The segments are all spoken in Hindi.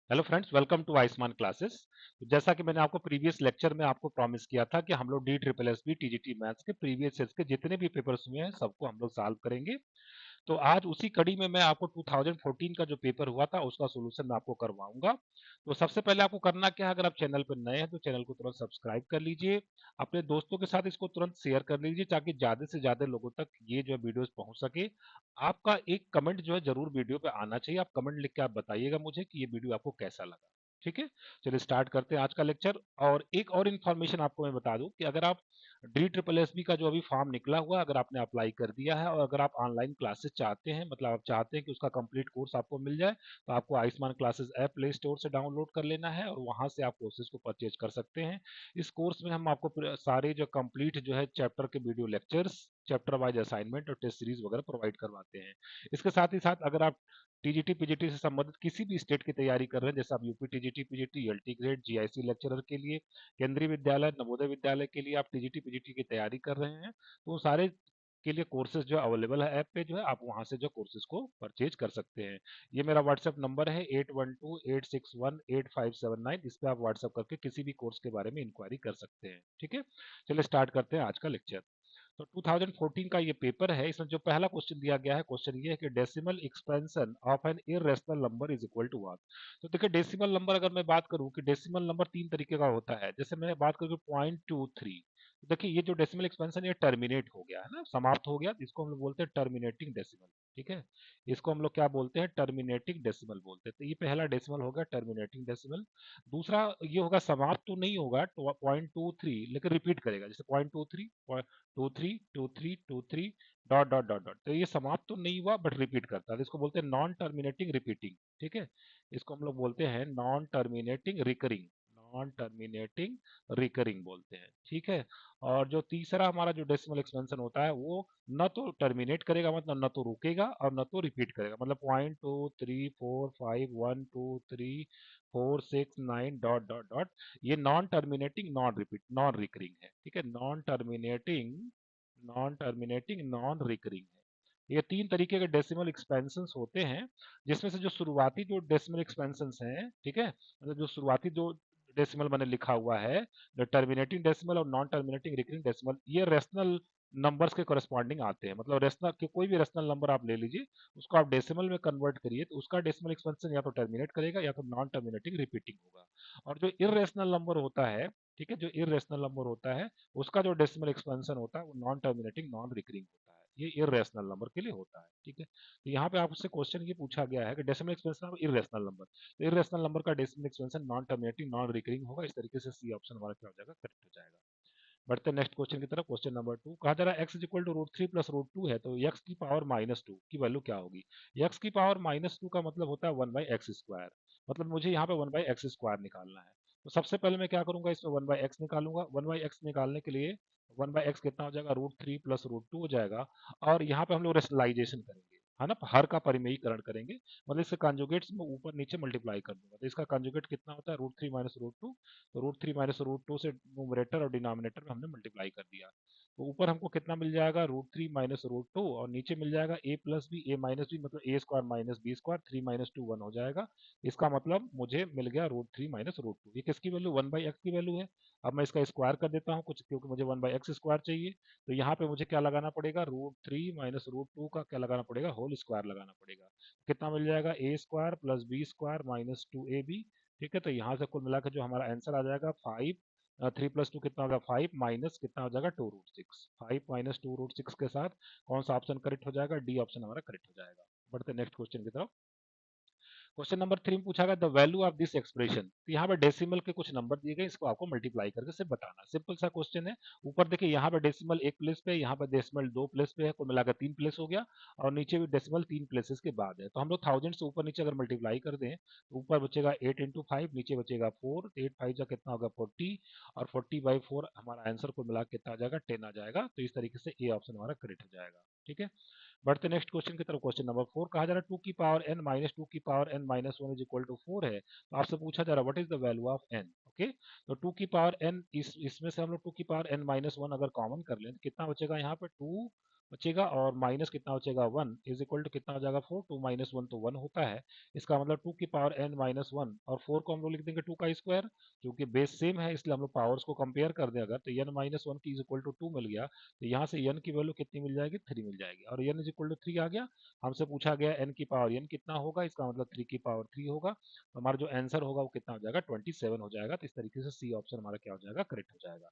Hello friends, welcome to Ayushman classes. तो जैसा कि मैंने आपको प्रीवियस लेक्चर में आपको प्रॉमिस किया था कि हम लोग D triple S B TGT maths के प्रीवियस ईयर्स के जितने भी पेपर्स हुए हैं सबको हम लोग सॉल्व करेंगे। तो आज उसी कड़ी में मैं आपको 2014 का जो पेपर हुआ था उसका सोल्यूशन मैं आपको करवाऊंगा। तो सबसे पहले आपको करना क्या है, अगर आप चैनल पर नए हैं तो चैनल को तुरंत सब्सक्राइब कर लीजिए। अपने दोस्तों के साथ इसको तुरंत शेयर कर लीजिए ताकि ज्यादा से ज्यादा लोगों तक ये जो वीडियोस पहुंच सके। आपका एक कमेंट जो है जरूर वीडियो पे आना चाहिए। आप कमेंट लिख के आप बताइएगा मुझे कि ये वीडियो आपको कैसा लगा। ठीक है, चलिए स्टार्ट करते हैं आज का लेक्चर। और एक और इन्फॉर्मेशन आपको मैं बता दूं कि अगर आप डी ट्रिपल एस बी का जो अभी फॉर्म निकला हुआ है, अगर आपने अप्लाई कर दिया है और अगर आप ऑनलाइन क्लासेस चाहते हैं, मतलब आप चाहते हैं कि उसका कंप्लीट कोर्स आपको मिल जाए, तो आपको Ayushman classes app play store से डाउनलोड कर लेना है और वहां से आप कोर्सेज को परचेज कर सकते हैं। इस कोर्स में हम आपको सारे जो कंप्लीट जो है चैप्टर के video lectures, chapter wise assignment और टेस्ट सीरीज वगैरह प्रोवाइड करवाते हैं। इसके साथ ही साथ अगर आप टीजीटी पीजीटी से संबंधित किसी भी स्टेट की तैयारी कर रहे हैं, जैसे आप UP TGT PGT, LT grade, GIC lecturer के लिए, केंद्रीय विद्यालय, नवोदय विद्यालय के लिए आप टीजीटी पीजीटी की तैयारी कर रहे हैं, तो वो सारे के लिए कोर्सेज जो अवेलेबल है ऐप पे, जो है आप वहां से जो कोर्सेज को परचेज कर सकते हैं। ये मेरा व्हाट्सएप नंबर है 8128618579। इस पे आप व्हाट्सएप करके किसी भी कोर्स के बारे में इंक्वायरी कर सकते हैं। ठीक है, चलिए स्टार्ट करते हैं आज का लेक्चर। तो 2014 का ये पेपर है। इसमें जो पहला क्वेश्चन दिया गया है, क्वेश्चन ये है कि decimal expansion of an irrational number is equal to what. तो देखिए, डेसिमल नंबर अगर मैं बात करूं कि डेसिमल नंबर तीन तरीके का होता है। जैसे मैं बात करूं 0.23, तो देखिए ये जो डेसिमल एक्सपेंशन ये टर्मिनेट हो गया है ना, समाप्त हो गया, इसको हम लोग बोलते हैं टर्मिनेटिंग डेसिमल। ठीक है, इसको हम लोग क्या बोलते हैं, टर्मिनेटिंग डेसिमल बोलते हैं। तो ये पहला डेसिमल हो गया टर्मिनेटिंग डेसिमल। दूसरा ये होगा, समाप्त तो नहीं होगा 0.23, लेकिन रिपीट करेगा, जैसे 0.23, 23 डॉट डॉट डॉट डॉट। तो ये समाप्त तो नहीं हुआ बट रिपीट करता है, तो इसको बोलते हैं नॉन टर्मिनेटिंग रिपीटिंग। ठीक है, इसको हम लोग बोलते हैं non terminating recurring, non terminating recurring बोलते हैं। ठीक है, और जो तीसरा हमारा जो डेसिमल एक्सपेंशन होता है वो न तो टर्मिनेट करेगा, मतलब न तो रुकेगा, और न तो रिपीट करेगा, मतलब 0.2345123469 डॉट डॉट डॉट। ये non terminating non repeat non recurring है। ठीक है, नॉन टर्मिनेटिंग नॉन रिकरिंग है। ये तीन तरीके के डेसिमल एक्सपेंशंस होते हैं, जिसमें से जो शुरुआती जो डेसिमल एक्सपेंशंस हैं, ठीक है, मतलब जो शुरुआती जो डेसिमल मैंने लिखा हुआ है, टर्मिनेटिंग डेसिमल और नॉन टर्मिनेटिंग रिकरिंग डेसिमल, ये रेशनल नंबर्स के करस्पॉन्डिंग आते हैं। मतलब रेशनल के कोई भी रेशनल नंबर आप ले लीजिए, उसको आप डेसिमल में कन्वर्ट करिए, तो उसका डेसिमल एक्सपेंशन या तो टर्मिनेट करेगा या तो नॉन टर्मिनेटिंग रिपीटिंग होगा। और जो इरेशनल नंबर होता है, ठीक है, जो इरेशनल नंबर होता है उसका जो डेसिमल एक्सपेंशन होता है वो नॉन टर्मिनेटिंग नॉन रिकरिंग होता है। ये इरेशनल नंबर के लिए होता है। ठीक है, तो यहाँ पे आपसे क्वेश्चन ये पूछा गया है कि decimal expansion of irrational number, तो इरेशनल नंबर का decimal expansion non terminating non recurring होगा। इस तरीके से सी ऑप्शन हमारा क्या हो जाएगा, करेक्ट हो जाएगा। बढ़ते नेक्स्ट क्वेश्चन की तरफ। क्वेश्चन नंबर 2 कहा जा रहा है x is equal to root 3 plus root 2 है, तो एक्स की पावर -2 की वैल्यू क्या होगी। एक्स की पावर -2 का मतलब होता है 1/x², मतलब मुझे यहाँ पे 1/x² निकालना है। तो सबसे पहले मैं क्या करूंगा, इसमें 1/x निकालूंगा। 1/x निकालने के लिए 1/x कितना हो जाएगा, रूट 3 प्लस रूट 2 हो जाएगा। और यहाँ पे हम लोग रेशनलाइजेशन करेंगे, है ना, हर का परिमेयीकरण करेंगे, मतलब इसके कंजुगेट्स में ऊपर नीचे मल्टीप्लाई कर दूंगा। तो इसका कंजुगेट कितना होता है, रूट 3 माइनस रूट 2। तो रूट 3 माइनस रूट 2 से न्यूमरेटर और डिनोमिनेटर में हमने मल्टीप्लाई कर दिया। तो ऊपर हमको कितना मिल जाएगा, रूट 3 माइनस रूट 2, और नीचे मिल जाएगा ए प्लस बी, ए माइनस बी, मतलब A² माइनस B², 3 - 2 1 हो जाएगा। इसका मतलब मुझे मिल गया रूट 3 - रूट 2। ये किसकी वैल्यू, 1/x की वैल्यू है। अब मैं इसका स्क्वायर कर देता हूँ कुछ, क्योंकि मुझे 1/x² चाहिए। तो यहाँ पे मुझे क्या लगाना पड़ेगा, रूट 3 - रूट 2 का क्या लगाना पड़ेगा, होल स्क्वायर लगाना पड़ेगा। कितना मिल जाएगा, A² plus B² minus 2AB। ठीक है, तो यहाँ से कुल मिलाकर जो हमारा आंसर आ जाएगा 5। 3 + 2 कितना होगा, 5, माइनस कितना हो जाएगा, 2√6। 5 - 2√6 के साथ कौन सा ऑप्शन करेक्ट हो जाएगा, डी ऑप्शन हमारा करेक्ट हो जाएगा। बढ़ते नेक्स्ट क्वेश्चन की तरफ। क्वेश्चन नंबर 3 में पूछा गया the value of this expression. तो यहाँ पे डेसिमल के कुछ नंबर दिए गए, इसको आपको मल्टीप्लाई करके सिर्फ बताना। सिंपल सा क्वेश्चन है। ऊपर देखिए यहाँ पे डेसिमल एक प्लेस पे, यहाँ पे डेसिमल दो प्लेस पे है, कुल मिलाकर 3 प्लेस हो गया। और नीचे भी डेसिमल 3 प्लेसेस के बाद है। तो हम लोग 1000 से ऊपर नीचे अगर मल्टीप्लाई कर दें, तो ऊपर बचेगा 8 × 5, नीचे बचेगा 4, 8 5 जा कितना होगा 40, और 40/4 हमारा आंसर कुल मिला कितना आ जाएगा, 10 आ जाएगा। तो इस तरीके से ए ऑप्शन हमारा करेक्ट हो जाएगा। ठीक है, बढ़ते नेक्स्ट क्वेश्चन की तरफ। क्वेश्चन नंबर 4 कहा जा रहा है 2 की पावर n माइनस 2 की power n - 1 is equal to 4 है। तो आपसे पूछा जा रहा है what is the value of n। Okay, तो 2 की पावर n, इसमें से हम लोग 2 की पावर n - 1 अगर कॉमन कर लें तो कितना बचेगा यहाँ पे, 2 बचेगा, और माइनस कितना बचेगा 1 इज इक्वल टू कितना हो जाएगा 4, 2 माइनस 1 तो 1 होता है। इसका मतलब 2 की पावर n माइनस 1, और 4 को हम लोग लिख देंगे 2 का स्क्वायर, क्योंकि बेस सेम है इसलिए हम लोग पावर्स को कंपेयर कर दें अगर, तो n माइनस 1 की इज इक्वल टू 2 मिल गया, तो यहाँ से n की वैल्यू कितनी मिल जाएगी 3 मिल जाएगी, और n इज इक्वल टू 3 आ गया। हमसे पूछा गया n की पावर n कितना होगा, इसका मतलब 3 की पावर 3 होगा, तो हमारा जो आंसर होगा वो कितना हो जाएगा 27 हो जाएगा। तो इस तरीके से सी ऑप्शन हमारा क्या हो जाएगा करेक्ट हो जाएगा।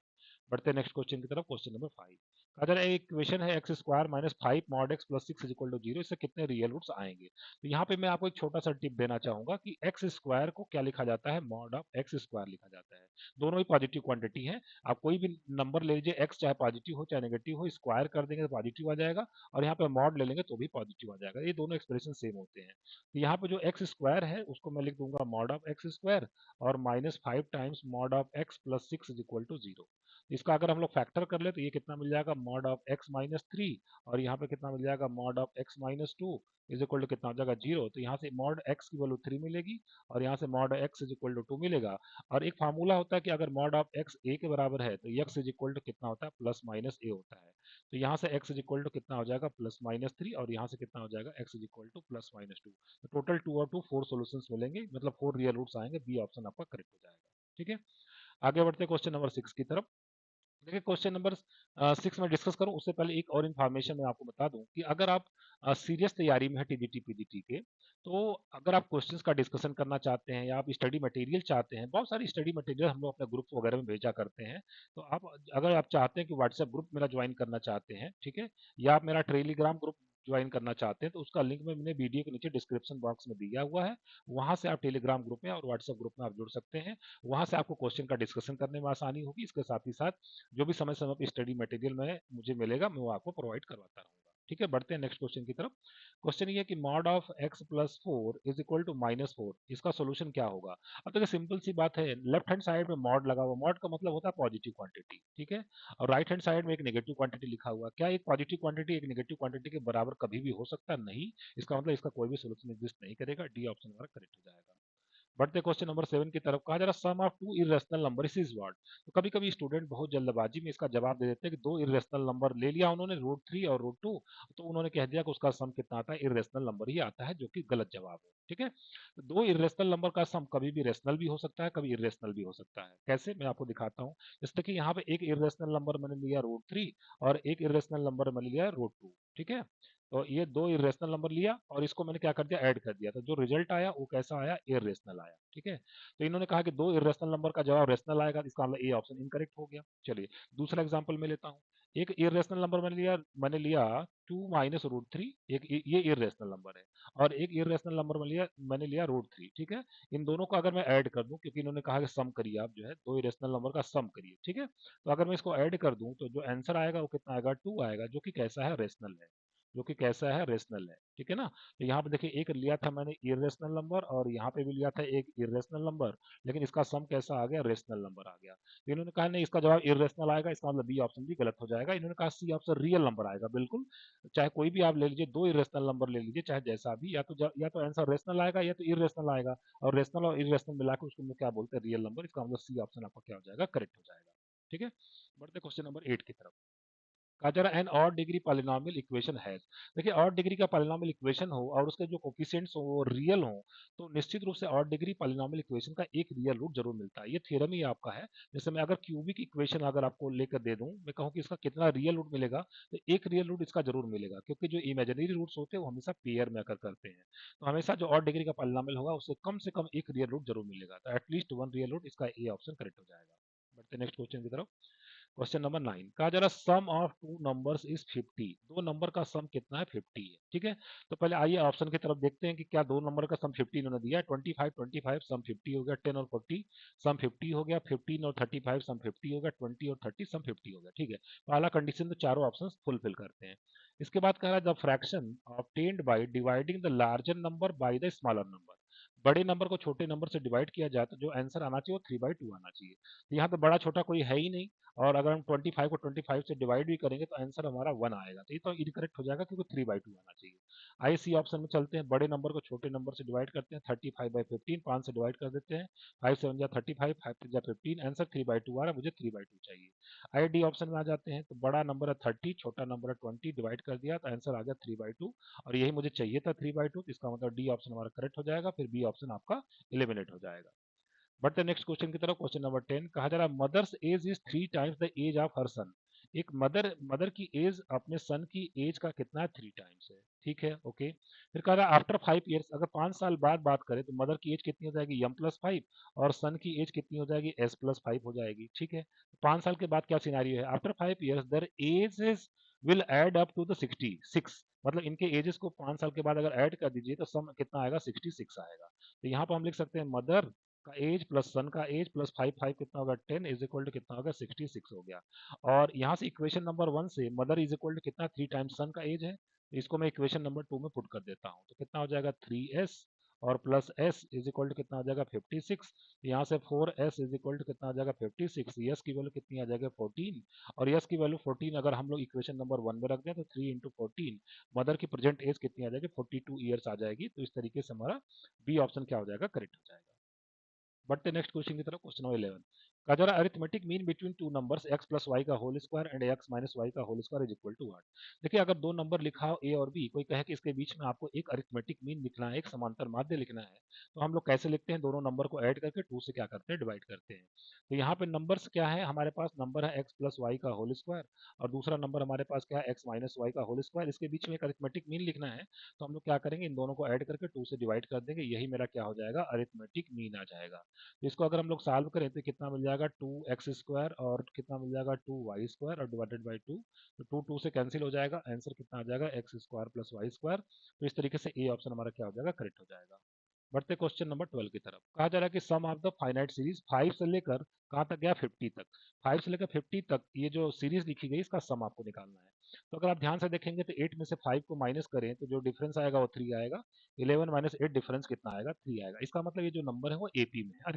बढ़ते हैं नेक्स्ट क्वेश्चन की तरफ, क्वेश्चन नंबर 5। अगर एक इक्वेशन है x square minus 5 mod x plus 6 is equal to 0, इससे कितने रियल रूट्स आएंगे। तो यहाँ पे मैं आपको एक छोटा सा टिप देना चाहूंगा कि एक्स स्क्वायर को क्या लिखा जाता है, मॉड ऑफ एक्स स्क्वायर लिखा जाता है। दोनों ही पॉजिटिव क्वांटिटी है, आप कोई भी नंबर ले लीजिए, एक्स चाहे पॉजिटिव हो चाहे नेगेटिव हो, स्क्वायर कर देंगे तो पॉजिटिव आ जाएगा, और यहाँ पे मॉड ले लेंगे तो भी पॉजिटिव आ जाएगा, ये दोनों एक्सप्रेशन सेम होते हैं। तो यहाँ पे जो एक्स स्क्वायर है उसको मैं लिख दूंगा मॉड ऑफ एक्स स्क्वायर, और minus 5 times mod of x plus 6 is equal to 0। इसका अगर हम लोग फैक्टर कर ले तो ये कितना मिल जाएगा मॉड ऑफ एक्स माइनस 3, और यहाँ पे कितना मिल जाएगा mod of x minus 2 is equal to कितना हो जाएगा 0। तो यहाँ से मॉड एक्स की वैल्यू 3 मिलेगी, और यहाँ से mod x is equal to 2 मिलेगा। और एक फार्मूला होता है कि अगर मॉड ऑफ एक्स ए के बराबर है तो एक्स इज इक्वल टू कितना होता है प्लस माइनस ए होता है। तो यहाँ से एक्स इज इक्वल टू कितना हो जाएगा प्लस माइनस 3, और यहाँ से कितना हो जाएगा x is equal two plus minus 2। तो टोटल 2 और 2 4 सोल्यूशंस मिलेंगे, मतलब 4 रियल रूट्स आएंगे, बी ऑप्शन आपका करेक्ट हो जाएगा। ठीक है, आगे बढ़ते हैं क्वेश्चन नंबर 6 की तरफ। देखिए क्वेश्चन नंबर 6 में डिस्कस करूं उससे पहले एक और इन्फॉर्मेशन मैं आपको बता दूं कि अगर आप सीरियस तैयारी में है टीजीटी पीजीटी के, तो अगर आप क्वेश्चंस का डिस्कशन करना चाहते हैं या आप स्टडी मटेरियल चाहते हैं, बहुत सारी स्टडी मटेरियल हम लोग अपने ग्रुप वगैरह में भेजा करते हैं। तो आप अगर आप चाहते हैं कि व्हाट्सएप ग्रुप मेरा ज्वाइन करना चाहते हैं, ठीक है, या आप मेरा टेलीग्राम ग्रुप ज्वाइन करना चाहते हैं, तो उसका लिंक मैंने वीडियो के नीचे डिस्क्रिप्शन बॉक्स में दिया हुआ है। वहां से आप टेलीग्राम ग्रुप में और व्हाट्सएप ग्रुप में आप जुड़ सकते हैं। वहां से आपको क्वेश्चन का डिस्कशन करने में आसानी होगी, इसके साथ ही साथ जो भी समय समय पर स्टडी मटेरियल में मुझे मिलेगा मैं वो आपको प्रोवाइड करवाता रहूंगा। ठीक है, बढ़ते हैं नेक्स्ट क्वेश्चन की तरफ। क्वेश्चन ये है कि mod of x plus 4 is equal to minus 4, इसका सोल्यूशन क्या होगा। अब देखिए सिंपल सी बात है, लेफ्ट हैंड साइड में मॉड लगा हुआ, मॉड का मतलब होता है पॉजिटिव क्वांटिटी, ठीक है, और राइट हैंड साइड में एक नेगेटिव क्वांटिटी लिखा हुआ है। क्या एक पॉजिटिव क्वांटिटी एक नेगेटिव क्वांटिटी के बराबर कभी भी हो सकता है, नहीं। इसका मतलब इसका कोई भी सोल्यूशन एग्जिस्ट नहीं करेगा, डी ऑप्शन हमारा करेक्ट हो जाएगा। बढ़ते क्वेश्चन नंबर 7 की तरफ, कहा जा रहा sum of two irrational number is what. तो कभी कभी स्टूडेंट बहुत जल्दबाजी में इसका जवाब दे देते हैं कि दो इरेशनल नंबर ले लिया उन्होंने, रूट 3 और रूट 2, तो उन्होंने कह दिया कि उसका सम कितना आता है, इरेशनल नंबर ही आता है, जो कि गलत जवाब है। ठीक है, तो दो इरेशनल नंबर का सम कभी भी रेशनल भी हो सकता है, कभी इरेशनल भी हो सकता है। कैसे, मैं आपको दिखाता हूँ। जैसे कि यहाँ पे एक इरेशनल नंबर मैंने लिया रूट 3, और एक इरेशनल नंबर मैंने लिया रूट 2। ठीक है, तो ये दो इरेशनल नंबर लिया और इसको मैंने क्या कर दिया, ऐड कर दिया, तो जो रिजल्ट आया वो कैसा आया, इरेशनल आया। ठीक है, तो इन्होंने कहा कि दो इरेशनल नंबर का जवाब रेशनल आएगा, इसका मतलब ए ऑप्शन इनकरेक्ट हो गया। चलिए दूसरा एग्जांपल मैं लेता हूँ। एक इरेशनल नंबर मैंने लिया 2 माइनस रूट 3, एक ये इरेशनल नंबर है, और एक इरेशनल नंबर मैंने लिया रूट 3। ठीक है, इन दोनों को अगर मैं ऐड कर दूं, क्योंकि इन्होंने कहा कि सम करिए, आप जो है दो इरेशनल नंबर का सम करिए। ठीक है, तो अगर मैं इसको ऐड कर दूं तो जो आंसर आएगा वो कितना आएगा, 2 आएगा, जो कि कैसा है, रेशनल है, जो कि कैसा है, रेशनल है। ठीक है ना, तो यहाँ पे देखिए एक लिया था मैंने इरेशनल नंबर, और यहाँ पे भी लिया था एक इरेशनल नंबर, लेकिन इसका सम कैसा आ गया, रेशनल नंबर आ गया। तो इन्होंने कहा नहीं इसका जवाब इरेशनल आएगा, इसका मतलब बी ऑप्शन भी गलत हो जाएगा। इन्होंने कहा सी ऑप्शन रियल नंबर आएगा, बिल्कुल चाहे कोई भी आप ले लीजिए, दो इरेशनल नंबर ले लीजिए, चाहे जैसा भी, या तो आंसर रेशनल आएगा या तो इरेशनल आएगा, और रेशनल और इरेशनल मिला के उसको हम लोग क्या बोलते हैं, रियल नंबर। इसका मतलब सी ऑप्शन आपका क्या हो जाएगा, करेक्ट हो जाएगा। ठीक है, बढ़ते क्वेश्चन नंबर 8 की तरफ। कहा जा रहा है an odd degree polynomial equation है। देखिए ऑड डिग्री का पॉलिनोमियल इक्वेशन हो और उसके जो कोफिशिएंट्स हो वो रियल हो, तो निश्चित रूप से ऑड डिग्री पॉलिनोमियल इक्वेशन का एक रियल रूट जरूर मिलता है। ये थ्योरम ही आपका है। जैसे मैं अगर क्यूबिक इक्वेशन अगर आपको लेकर दे दूं, मैं कहूं कि इसका कितना रियल रूट मिलेगा, तो एक रियल रूट इसका जरूर मिलेगा, क्योंकि जो इमेजिनरी रूट्स होते हैं वो हमेशा पेयर में आकर करते हैं। तो हमेशा जो ऑड डिग्री का पॉलिनोमियल होगा उससे कम से कम एक रियल रूट जरूर मिलेगा, तो एटलीस्ट वन रियल रूट, इसका ए ऑप्शन करेक्ट हो जाएगा। बढ़ते नेक्स्ट क्वेश्चन की तरफ। क्वेश्चन नंबर 9, कहा जा रहा sum of two numbers is 50। दो नंबर का सम कितना है, 50 है। ठीक है, तो पहले आइए ऑप्शन की तरफ देखते हैं कि क्या दो नंबर का सम 50 इन्होंने दिया है। 25 25 सम 50 हो गया, 10 और 40 सम 50 हो गया, 15 और 35 सम 50 हो गया, 20 और 30 सम 50 हो गया। ठीक है, पहला कंडीशन तो चारों ऑप्शन फुलफिल करते हैं। इसके बाद कह रहा है the fraction obtained by dividing the larger number by the smaller number. बड़े नंबर को छोटे नंबर से डिवाइड किया जाए तो जो आंसर आना चाहिए वो 3/2 आना चाहिए। तो यहाँ पे बड़ा छोटा कोई है ही नहीं, और अगर हम 25 को 25 से डिवाइड भी करेंगे तो आंसर हमारा 1 आएगा, तो ये तो इनकरेक्ट हो जाएगा क्योंकि 3/2 आना चाहिए। आइए सी ऑप्शन में चलते हैं, बड़े नंबर को छोटे नंबर से डिवाइड करते हैं, 35/15 5 से डिवाइड कर देते हैं, 5 7 जा 35, 5 3 जा 15, आंसर 3/2 आ रहा है, मुझे 3/2 चाहिए। आइए डी ऑप्शन में आ जाते हैं, तो बड़ा नंबर है 30, छोटा नंबर है 20, डिवाइड कर दिया तो आंसर आ गया 3/2, और यही मुझे चाहिए था 3/2, तो इसका मतलब डी ऑप्शन हमारा करेक्ट हो जाएगा, फिर बी ऑप्शन आपका एलिमिनेट हो जाएगा। बढ़ते नेक्स्ट क्वेश्चन की तरफ, क्वेश्चन नंबर 10 कहा जा रहा है mother's age is 3 times the age of her son. एक मदर मदर की एज अपने सन की एज का कितना है, 3 टाइम्स है, ठीक है, ओके। फिर कह रहा है आफ्टर 5 ईयर्स, अगर 5 साल बाद बात करें तो मदर की एज कितनी हो जाएगी, m+5, और सन की एज कितनी हो जाएगी, s+5 हो जाएगी, ठीक है। 5 साल के बाद क्या सिनारियो है, after 5 years their ages will add up to the 66, मतलब इनके एजेस को 5 साल के बाद अगर ऐड कर दीजिए तो सम कितना आएगा, 66 आएगा। तो यहाँ पर हम लिख सकते हैं मदर का एज प्लस सन का एज प्लस 5 कितना होगा, 10 इज इक्वल टू कितना होगा, 66 हो गया। और यहाँ से इक्वेशन नंबर 1 से मदर इज इक्वल टू कितना, 3 टाइम्स सन का एज है, तो इसको मैं इक्वेशन नंबर 2 में पुट कर देता हूँ, तो कितना हो जाएगा 3s, और plus s is equal to कितना हो जाएगा 56, यहाँ से 4s इज इक्वल टू कितना हो जाएगा 56, यस की वैल्यू कितनी आ जाएगा 14, और यस की वैल्यू 14 अगर हम लोग इक्वेशन नंबर 1 में रख दें तो 3 इंटू 14, मदर की प्रेजेंट एज कितनी आ जाएगी, 42 ईयर्स आ जाएगी, तो इस तरीके से हमारा बी ऑप्शन क्या हो जाएगा, करेक्ट हो जाएगा। बढ़ते नेक्स्ट क्वेश्चन की तरफ, क्वेश्चन नंबर 11 का जरा arithmetic mean between two numbers x plus Y का whole square and x minus Y का whole square is equal to what. देखिए अगर दो नंबर लिखा हो a और b, कोई कहे कि इसके बीच में आपको एक अरिथमेटिक मीन लिखना है, एक समांतर माध्य लिखना है, तो हम लोग कैसे लिखते हैं, दोनों नंबर को ऐड करके 2 से क्या करते हैं, डिवाइड करते हैं। तो यहाँ पे नंबर्स क्या है, हमारे पास नंबर है x प्लस वाई का होल स्क्वायर, और दूसरा नंबर हमारे पास क्या है, x माइनस वाई का होल स्क्वायर, इसके बीच में एक अरिथमेटिक मीन लिखना है, तो हम लोग क्या करेंगे, इन दोनों को ऐड करके 2 से डिवाइड कर देंगे, यही मेरा क्या हो जाएगा, अरिथमेटिक मीन आ जाएगा। तो इसको अगर हम लोग सॉल्व करें तो कितना मिल जाएगा, 2x² और कितना मिल जाएगा 2y² और डिवाइडेड बाई 2, तो 2 से कैंसिल हो जाएगा, आंसर कितना आ जाएगा x² प्लस y²। तो इस तरीके से ए ऑप्शन हमारा क्या हो जाएगा, करेक्ट हो जाएगा। बढ़ते क्वेश्चन नंबर 12 की तरफ, कहा जा रहा है कि सम ऑफ द फाइनाइट सीरीज 5 से लेकर कहाँ तक गया, 50 तक, 5 से लेकर 50 तक ये जो सीरीज लिखी गई इसका सम आपको निकालना है। तो अगर आप ध्यान से देखेंगे तो 8 में से 5 को माइनस करें तो जो डिफरेंस आएगा वो 3 आएगा, 11 माइनस 8 डिफरेंस कितना आएगा, 3 आएगा, इसका मतलब ये जो नंबर है वो एपी में है,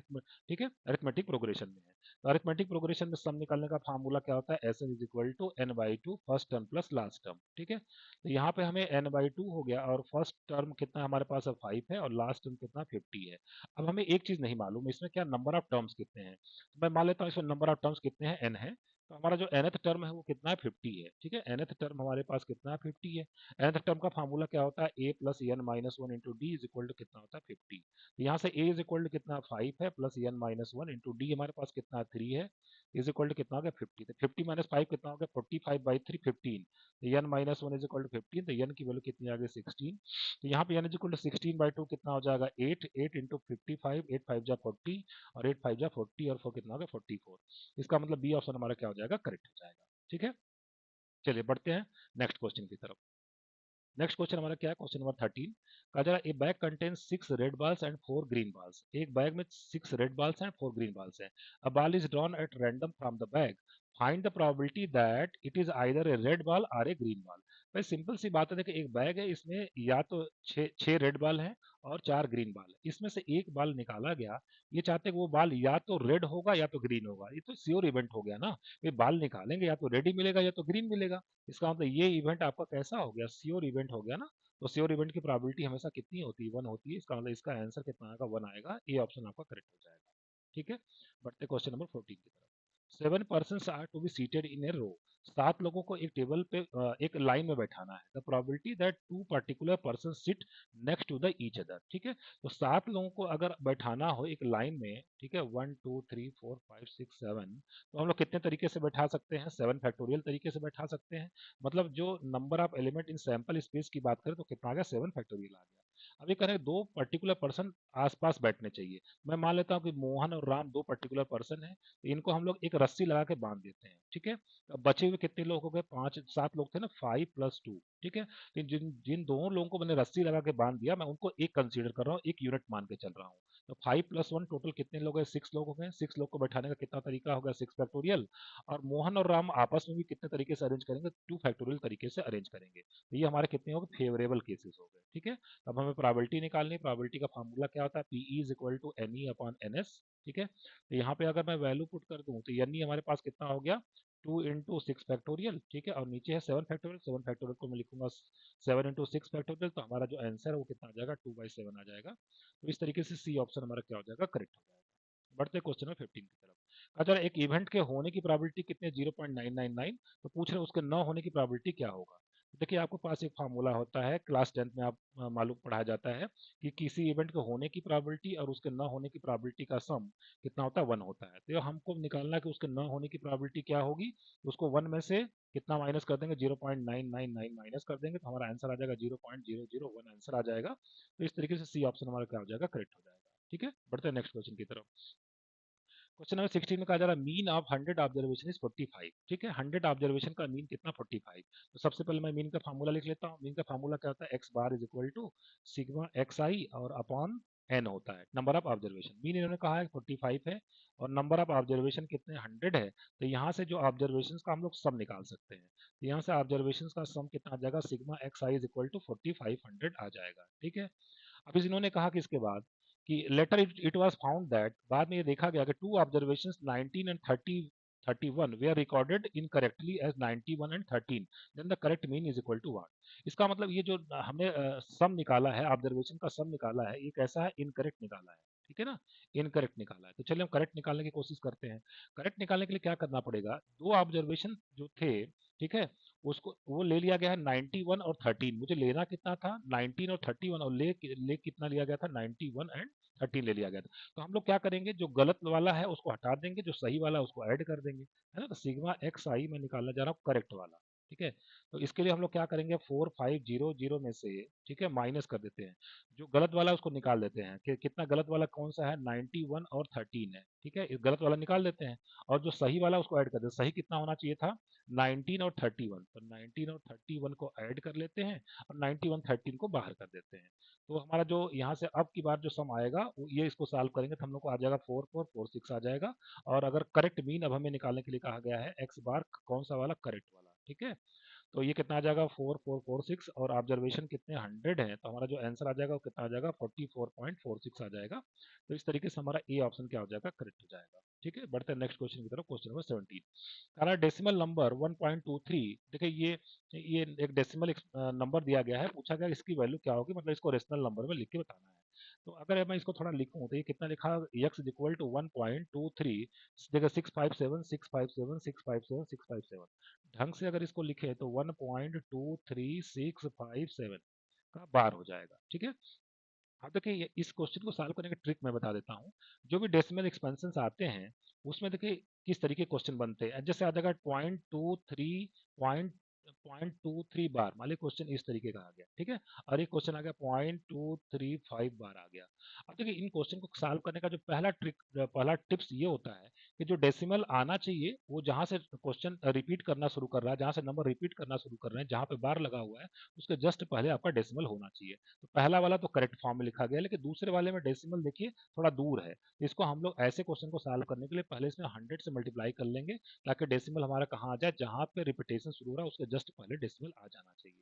ठीक है, अरिथमेटिक प्रोग्रेशन में है। तो अरिथमेटिक प्रोग्रेशन में सम निकालने का फार्मूला क्या होता है, S n is equal to n by two first term plus last term, ठीक है। तो यहाँ पे हमें n/2 हो गया, और फर्स्ट टर्म कितना हमारे पास है 5 है, और लास्ट टर्म कितना 50 है। अब हमें एक चीज नहीं मालूम इसमें क्या नंबर ऑफ टर्म्स कितने हैं, तो मैं मान लेता हूँ इसमें नंबर ऑफ टर्म्स कितने हैं, n है, तो हमारा जो nth टर्म है वो कितना है, 50 है, ठीक है, nth टर्म हमारे पास कितना है, 50 है। nth टर्म का फार्मूला क्या होता है, a plus n minus one into d is equal to कितना होता है 50। तो यहाँ से a इज इक्वल टू कितना 5 है, plus n minus one into D हमारे पास कितना 3 है, इज इक्वल टू कितना हो गया 50, तो 50 माइनस 5 कितना हो गया 45/3 15, तो n minus one is equal to 15, तो n की वैल्यू कितनी आ गई 16। तो यहाँ पे n इज इक्वल टू 16/2 कितना हो जाएगा 8, 8 इंटू 55, 8 5 जा 40, और 8 5 जा 40, और 4 कितना हो गया 44। इसका मतलब बी ऑप्शन हमारा क्या हो जाएगा, करेक्ट हो जाएगा, ठीक है। चलिए बढ़ते हैं नेक्स्ट क्वेश्चन की तरफ। नेक्स्ट क्वेश्चन हमारा क्या है, क्वेश्चन नंबर 13 का जरा ए bag contains 6 red balls and 4 green balls। एक बैग में 6 red balls and 4 green balls हैं। A ball is drawn at random from the bag, find the probability that it is either A red ball और ए ग्रीन बॉल। भाई सिंपल सी बात है, देखिए एक बैग है, इसमें या तो छह रेड बॉल है और 4 ग्रीन बॉल है, इसमें से एक बॉल निकाला गया, ये चाहते हैं कि वो बॉल या तो रेड होगा या तो ग्रीन होगा, ये तो श्योर इवेंट हो गया ना, ये बॉल निकालेंगे या तो रेड ही मिलेगा या तो ग्रीन मिलेगा, इसका मतलब ये इवेंट आपका कैसा हो गया, श्योर इवेंट हो गया ना। तो श्योर इवेंट की प्रोबेबिलिटी हमेशा कितनी होती है, 1 होती है, इसका मतलब इसका आंसर कितना आएगा, 1 आएगा, ए ऑप्शन आपका करेक्ट हो जाएगा, ठीक है। बढ़ते क्वेश्चन नंबर 14 की तरफ। 7 persons are to be seated in a row, 7 लोगों को एक टेबल पे एक लाइन में बैठाना है, the probability that 2 particular person sit next to the each other, ठीक है। तो 7 लोगों को अगर बैठाना हो एक लाइन में, ठीक है, 1 2 3 4 5 6 7, तो हम लोग कितने तरीके से बैठा सकते हैं, 7 फैक्टोरियल तरीके से बैठा सकते हैं, मतलब जो number of element in sample space की बात करें तो कितना आ गया, 7 फैक्टोरियल आ गया। अब ये करें दो पर्टिकुलर पर्सन आसपास बैठने चाहिए, मैं मान लेता हूँ कि मोहन और राम दो पर्टिकुलर पर्सन है, तो इनको हम लोग एक रस्सी लगा के बांध देते हैं, ठीक है। अब बचे हुए कितने लोग हो गए, 5 7 लोग थे ना, 5 + 2, ठीक है। तो जिन जिन दोनों लोगों को मैंने रस्सी लगा के बांध दिया, मैं उनको एक कंसीडर कर रहा हूँ, एक यूनिट मान के चल रहा हूँ। तो 5 + 1 टोटल कितने लोग हैं, 6 लोग हो गए, 6 लोग को बैठाने का कितना तरीका होगा, 6 फैक्टोरियल। और मोहन और राम आपस में भी कितने तरीके से अरेंज करेंगे, 2 फैक्टोरियल तरीके से अरेंज करेंगे, तो ये हमारे कितने हो गए, फेवरेबल केसेस हो गए, ठीक है। अब हमें प्रोबेबिलिटी निकालनी है। प्रोबेबिलिटी का फार्मूला क्या होता है? PE is equal to NE upon NS. ठीक है, तो यहाँ पे अगर मैं वैल्यू पुट कर दूं तो एनई हमारे पास कितना हो गया? 2 × 6 फैक्टोरियल। ठीक है, और नीचे है 7 फैक्टोरियल। 7 फैक्टोरियल को मैं लिखूंगा 7 × 6 फैक्टोरियल, तो हमारा जो आंसर है वो कितना आ जाएगा? 2/7 आ जाएगा। तो इस तरीके से सी ऑप्शन हमारा क्या हो जाएगा? करेक्ट हो जाएगा। बढ़ते क्वेश्चन नंबर 15 की तरफ। अच्छा, एक इवेंट के होने की प्रोबेबिलिटी कितनी है? 0.999। तो पूछ रहे हैं उसके न होने की प्रोबेबिलिटी क्या होगा। देखिए, आपके पास एक फार्मूला होता है, क्लास 10th में आप मालूम पढ़ाया जाता है कि किसी इवेंट के होने की प्रोबेबिलिटी और उसके न होने की प्रोबेबिलिटी का सम कितना होता है? 1 होता है। तो हमको निकालना है कि उसके न होने की प्रोबेबिलिटी क्या होगी। तो उसको 1 में से कितना माइनस कर देंगे? 0.999 माइनस कर देंगे, तो हमारा आंसर आ जाएगा 0.001 आंसर आ जाएगा। तो इस तरीके से सी ऑप्शन हमारा क्या हो जाएगा? करेक्ट हो जाएगा। ठीक है, बढ़ते हैं नेक्स्ट क्वेश्चन की तरफ। क्वेश्चन नंबर 16 में कहा जा रहा है मीन ऑफ 100 ऑब्जर्वेशन इज 45। ठीक है, 100 ऑब्जर्वेशन का मीन कितना? 45। तो सबसे पहले मैं मीन का फार्मूला लिख लेता हूँ। मीन का फार्मूला क्या होता है? X bar is equal to sigma x I और अपॉन एन होता है, नंबर ऑफ ऑब्जर्वेशन। मीन इन्होंने कहा है 45 है और नंबर ऑफ ऑब्जर्वेशन कितने? 100 है। तो यहाँ से जो ऑब्जर्वेशन का हम लोग सम निकाल सकते हैं। तो यहाँ से ऑब्जर्वेशन का सम कितना आ जाएगा? Sigma x i is equal to 4500 आ जाएगा। ठीक है, अब इन्होंने कहा कि इसके बाद कि later it was found that, बाद में ये देखा गया कि 2 observations 19 and 31 they are recorded incorrectly as 91 and 13, then the correct mean is equal to what. इसका मतलब ये जो हमने सम निकाला है, ऑब्जर्वेशन का सम निकाला है, ये कैसा है? इनकरेक्ट निकाला है। ठीक है ना, इनकरेक्ट निकाला है। तो चलिए हम करेक्ट निकालने की कोशिश करते हैं। करेक्ट निकालने के लिए क्या करना पड़ेगा? दो ऑब्जर्वेशन जो थे, ठीक है, उसको वो ले लिया गया है 91 और 13। मुझे लेना कितना था? 19 और 31, और ले कितना लिया गया था? 91 एंड 13 ले लिया गया था। तो हम लोग क्या करेंगे? जो गलत वाला है उसको हटा देंगे, जो सही वाला है उसको ऐड कर देंगे, है ना। तो सिग्मा एक्स आई मैं निकालना जा रहा हूँ करेक्ट वाला। ठीक है, तो इसके लिए हम लोग क्या करेंगे? 4500 में से, ठीक है, माइनस कर देते हैं। जो गलत वाला है उसको निकाल देते हैं कि कितना गलत वाला कौन सा है? 91 और 13 है। ठीक है, इस गलत वाला निकाल देते हैं और जो सही वाला उसको ऐड कर देते हैं। सही कितना होना चाहिए था? 19 और 31। तो 19 और 31 को ऐड कर लेते हैं और 91 13 को बाहर कर देते हैं। तो हमारा जो यहाँ से अब की बार जो सम आएगा वो ये, इसको सॉल्व करेंगे तो हम लोग को आ जाएगा 4446 आ जाएगा। और अगर करेक्ट मीन अब हमें निकालने के लिए कहा गया है, एक्स बार कौन सा वाला? करेक्ट वाला। ठीक है, तो ये कितना आ जाएगा? 4446, और ऑब्जर्वेशन कितने? 100 है। तो हमारा जो आंसर आ जाएगा वो कितना आ जाएगा? 44.46 आ जाएगा। तो इस तरीके से हमारा ए ऑप्शन क्या हो जाएगा? करेक्ट हो जाएगा। ठीक है, बढ़ते हैं नेक्स्ट क्वेश्चन की तरफ। क्वेश्चन नंबर 17 हमारा डेसिमल नंबर 1.23। देखिए, ये एक डेसिमल नंबर दिया गया है, पूछा गया इसकी वैल्यू क्या होगी, मतलब इसको रेशनल नंबर में लिख के बताना है। तो अगर मैं इसको थोड़ा लिखूं तो ये कितना लिखा? x is equal to 1.23। देखिए 657 657 657 657, ढंग से अगर इसको लिखे तो 1.23657 का बार हो जाएगा। ठीक है, अब देखिए इस क्वेश्चन को सॉल्व करने की ट्रिक मैं बता देता हूँ। जो भी डेसिमल एक्सपेंशन आते हैं उसमें देखिए किस तरीके क्वेश्चन बनते हैं। जैसे आ जाएगा 0.23 बार, मान लीजिए क्वेश्चन इस तरीके का आ गया। ठीक है, और एक क्वेश्चन आ गया 0.235 बार आ गया। अब देखिए इन क्वेश्चन को सॉल्व करने का जो पहला टिप्स ये होता है कि जो डेसिमल आना चाहिए वो जहाँ से क्वेश्चन रिपीट करना शुरू कर रहा है, जहाँ से नंबर रिपीट करना शुरू कर रहे हैं, जहाँ पे बार लगा हुआ है, उसके जस्ट पहले आपका डेसिमल होना चाहिए। तो पहला वाला तो करेक्ट फॉर्म में लिखा गया है, लेकिन दूसरे वाले में डेसिमल देखिए थोड़ा दूर है। तो इसको हम लोग ऐसे क्वेश्चन को सॉल्व करने के लिए पहले इसमें 100 से मल्टीप्लाई कर लेंगे, ताकि डेसिमल हमारा कहाँ आ जाए? जहाँ पे रिपीटेशन शुरू हो रहा है उसके जस्ट पहले डेसिमल आ जाना चाहिए।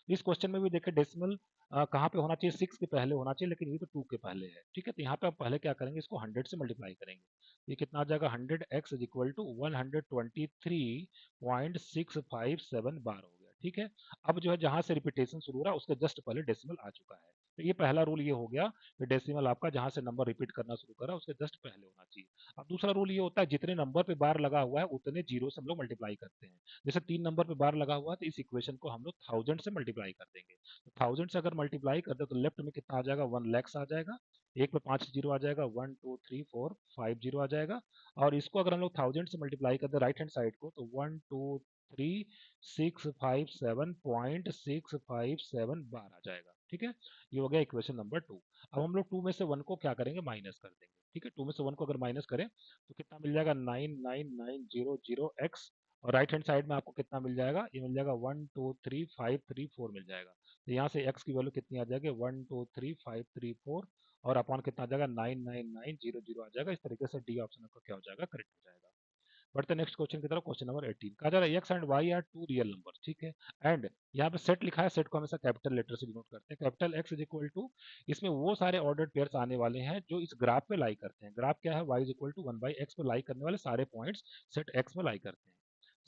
इस क्वेश्चन में भी देखिए डेसिमल कहाँ पे होना चाहिए? 6 के पहले होना चाहिए, लेकिन ये तो 2 के पहले है। ठीक है, तो यहाँ पे आप पहले क्या करेंगे? इसको 100 से मल्टीप्लाई करेंगे। ये कितना आ जाएगा? 100x इज इक्वल टू 123.657 बार हो गया। ठीक है, अब जो है जहां से रिपीटेशन शुरू हो रहा है उसके जस्ट पहले डेसिमल आ चुका है। तो ये पहला रूल ये हो गया कि डेसिमल आपका जहां से नंबर रिपीट करना शुरू कर रहा है उसके जस्ट पहले होना चाहिए। अब दूसरा रूल ये होता है जितने नंबर पे बार लगा हुआ है उतने जीरो से हम लोग मल्टीप्लाई करते हैं। जैसे 3 नंबर पे बार लगा हुआ है तो इस इक्वेशन को हम लोग 1000 से मल्टीप्लाई कर देंगे। तो 1000 से अगर मल्टीप्लाई कर दे तो लेफ्ट में कितना आ जाएगा? 1 लैक्स आ जाएगा। एक पे 5 जीरो आ जाएगा, 1 2 3 4 5 जीरो आ जाएगा। और इसको अगर हम लोग 1000 से मल्टीप्लाई कर दे राइट हैंड साइड को तो 123,657.657 बार आ जाएगा। ठीक है, ये हो गया इक्वेशन नंबर 2। अब हम लोग 2 में से 1 को क्या करेंगे? माइनस कर देंगे। ठीक है, 2 में से 1 को अगर माइनस करें तो कितना मिल जाएगा? 99900x। और राइट हैंड साइड में आपको कितना मिल जाएगा? ये मिल जाएगा 123534 मिल जाएगा। तो यहाँ से x की वैल्यू कितनी आ जाएगी? 123534, और अपॉन कितना आ जाएगा? 99900 आ जाएगा। इस तरीके से डी ऑप्शन आपका क्या हो जाएगा? करेक्ट हो जाएगा। बढ़ते नेक्स्ट क्वेश्चन की तरफ, क्वेश्चन नंबर 18। कहा जा रहा है x and y are two real number, ठीक है, एंड यहाँ पे सेट लिखा है, सेट को हमेशा कैपिटल लेटर से डिनोट करते हैं। Capital x is equal to, इसमें वो सारे ऑर्डर्ड पेयर्स आने वाले हैं जो इस ग्राफ पे लाई करते हैं। ग्राफ क्या है, Y is equal to 1/x पे लाई करने वाले सारे पॉइंट्स सेट एक्स में लाई करते हैं।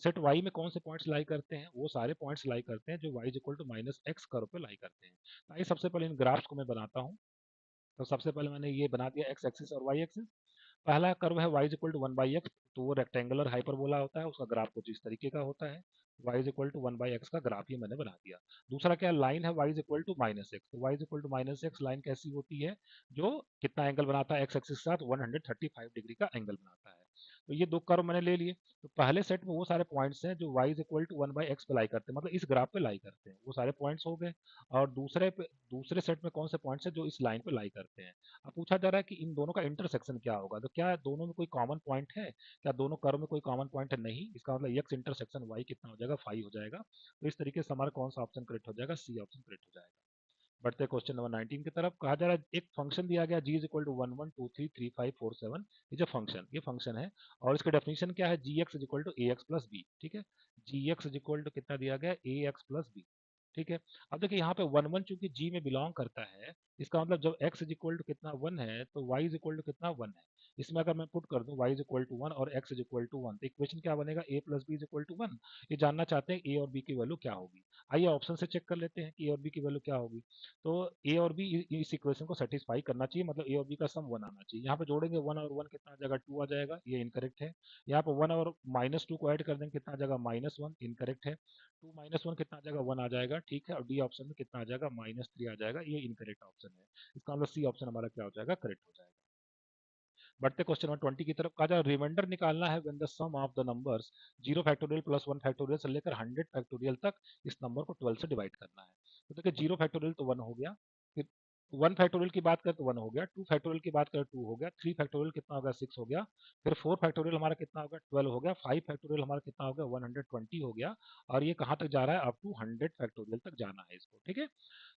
सेट वाई में कौन से पॉइंट्स लाई करते हैं, वो सारे पॉइंट्स लाई करते हैं जो y is equal to minus x curve पे लाई करते हैं। तो आइए सबसे पहले इन ग्राफ्स को मैं बनाता हूँ। तो सबसे पहले मैंने ये बना दिया एक्स एक्सिस और वाई एक्सिस। पहला कर्व है y is equal to one by x, तो वो रेक्टेंगुलर हाइपरबोला होता है, उसका ग्राफ कुछ इस तरीके का होता है। y is equal to one by x का ग्राफ ही मैंने बना दिया। दूसरा क्या लाइन है, y is equal to minus x, तो y is equal to minus x line कैसी होती है, जो कितना एंगल बनाता है एक्स एक्सिस के साथ, 135 डिग्री का एंगल बनाता है। तो ये दो कर्व मैंने ले लिए। तो पहले सेट में वो सारे पॉइंट्स हैं जो y is equal to one by x पे लाई करते हैं, मतलब इस ग्राफ पे लाई करते हैं, वो सारे पॉइंट्स हो गए। और दूसरे सेट में कौन से पॉइंट्स हैं जो इस लाइन पे लाई करते हैं। अब पूछा जा रहा है कि इन दोनों का इंटरसेक्शन क्या होगा, तो क्या दोनों में कोई कॉमन पॉइंट है, क्या दोनों कर्व में कोई कॉमन पॉइंट है, नहीं। इसका मतलब एक्स इंटरसेक्शन वाई कितना हो जाएगा, 5 हो जाएगा। तो इस तरीके से हमारा कौन सा ऑप्शन करेक्ट हो जाएगा, सी ऑप्शन करेक्ट हो जाएगा। बढ़ते क्वेश्चन नंबर 19 की तरफ। कहा जा रहा है एक फंक्शन दिया गया जी इज इक्वल टू 1 1 2 3 3 5 4 7, ये जो फंक्शन है, और इसका डेफिनेशन क्या है, G X is equal to A X plus B, ठीक है। G X is equal to कितना दिया गया, ए एक्स प्लस बी, ठीक है। अब देखिए यहाँ पे 1 1 चूंकि जी में बिलोंग करता है, इसका मतलब जब x इज इक्वल टू कितना 1 है, तो y इज इक्वल टू कितना 1 है। इसमें अगर मैं पुट कर दूं y इज इक्वल टू 1 और x इज इक्वल टू 1, तो इक्वेशन क्या बनेगा, a plus B is equal to 1। ये जानना चाहते हैं a और b की वैल्यू क्या होगी। आइए ऑप्शन से चेक कर लेते हैं कि a और b की वैल्यू क्या होगी। तो a और b इस इक्वेशन को सेटिस्फाई करना चाहिए, मतलब a और b का सम 1 आना चाहिए। यहाँ पे जोड़ेंगे 1 और 1 कितना आ जाएगा, 2 आ जाएगा, ये इनकरेक्ट है। यहाँ पे 1 और -2 को ऐड कर देंगे, कितना आ जाएगा, -1, इनकरेक्ट है। 2 -1 कितना आ जाएगा, 1 आ जाएगा, ठीक है। और डी ऑप्शन में कितना आ जाएगा, -3 आ जाएगा, ये इनकरेक्ट ऑप्शन है। इसका मतलब सी ऑप्शन हमारा क्या हो जाएगा, करेक्ट हो जाएगा। बढ़ते क्वेश्चन नंबर 20 की तरफ। कहा जाए रिमाइंडर निकालना है when the sum of the numbers 0 factorial plus 1 factorial से लेकर 100 फैक्टोरियल तक इस नंबर को 12 से डिवाइड करना है। तो देखिए 0 फैक्टोरियल तो 1 हो गया, फिर 1 फैक्टोरियल की बात करें तो 1 हो गया, 2 फैक्टोरियल की बात करें 2 हो गया, 3 फैक्टोरियल कितना होगा, 6 हो गया, फिर 4 फैक्टोरियल हमारा कितना होगा, 12 हो गया, 5 फैक्टोरियल हमारा कितना हो गया, 120 हो गया। और ये कहाँ तक जा रहा है, अप टू 100 फैक्टोरियल तक जाना है इसको, ठीक है।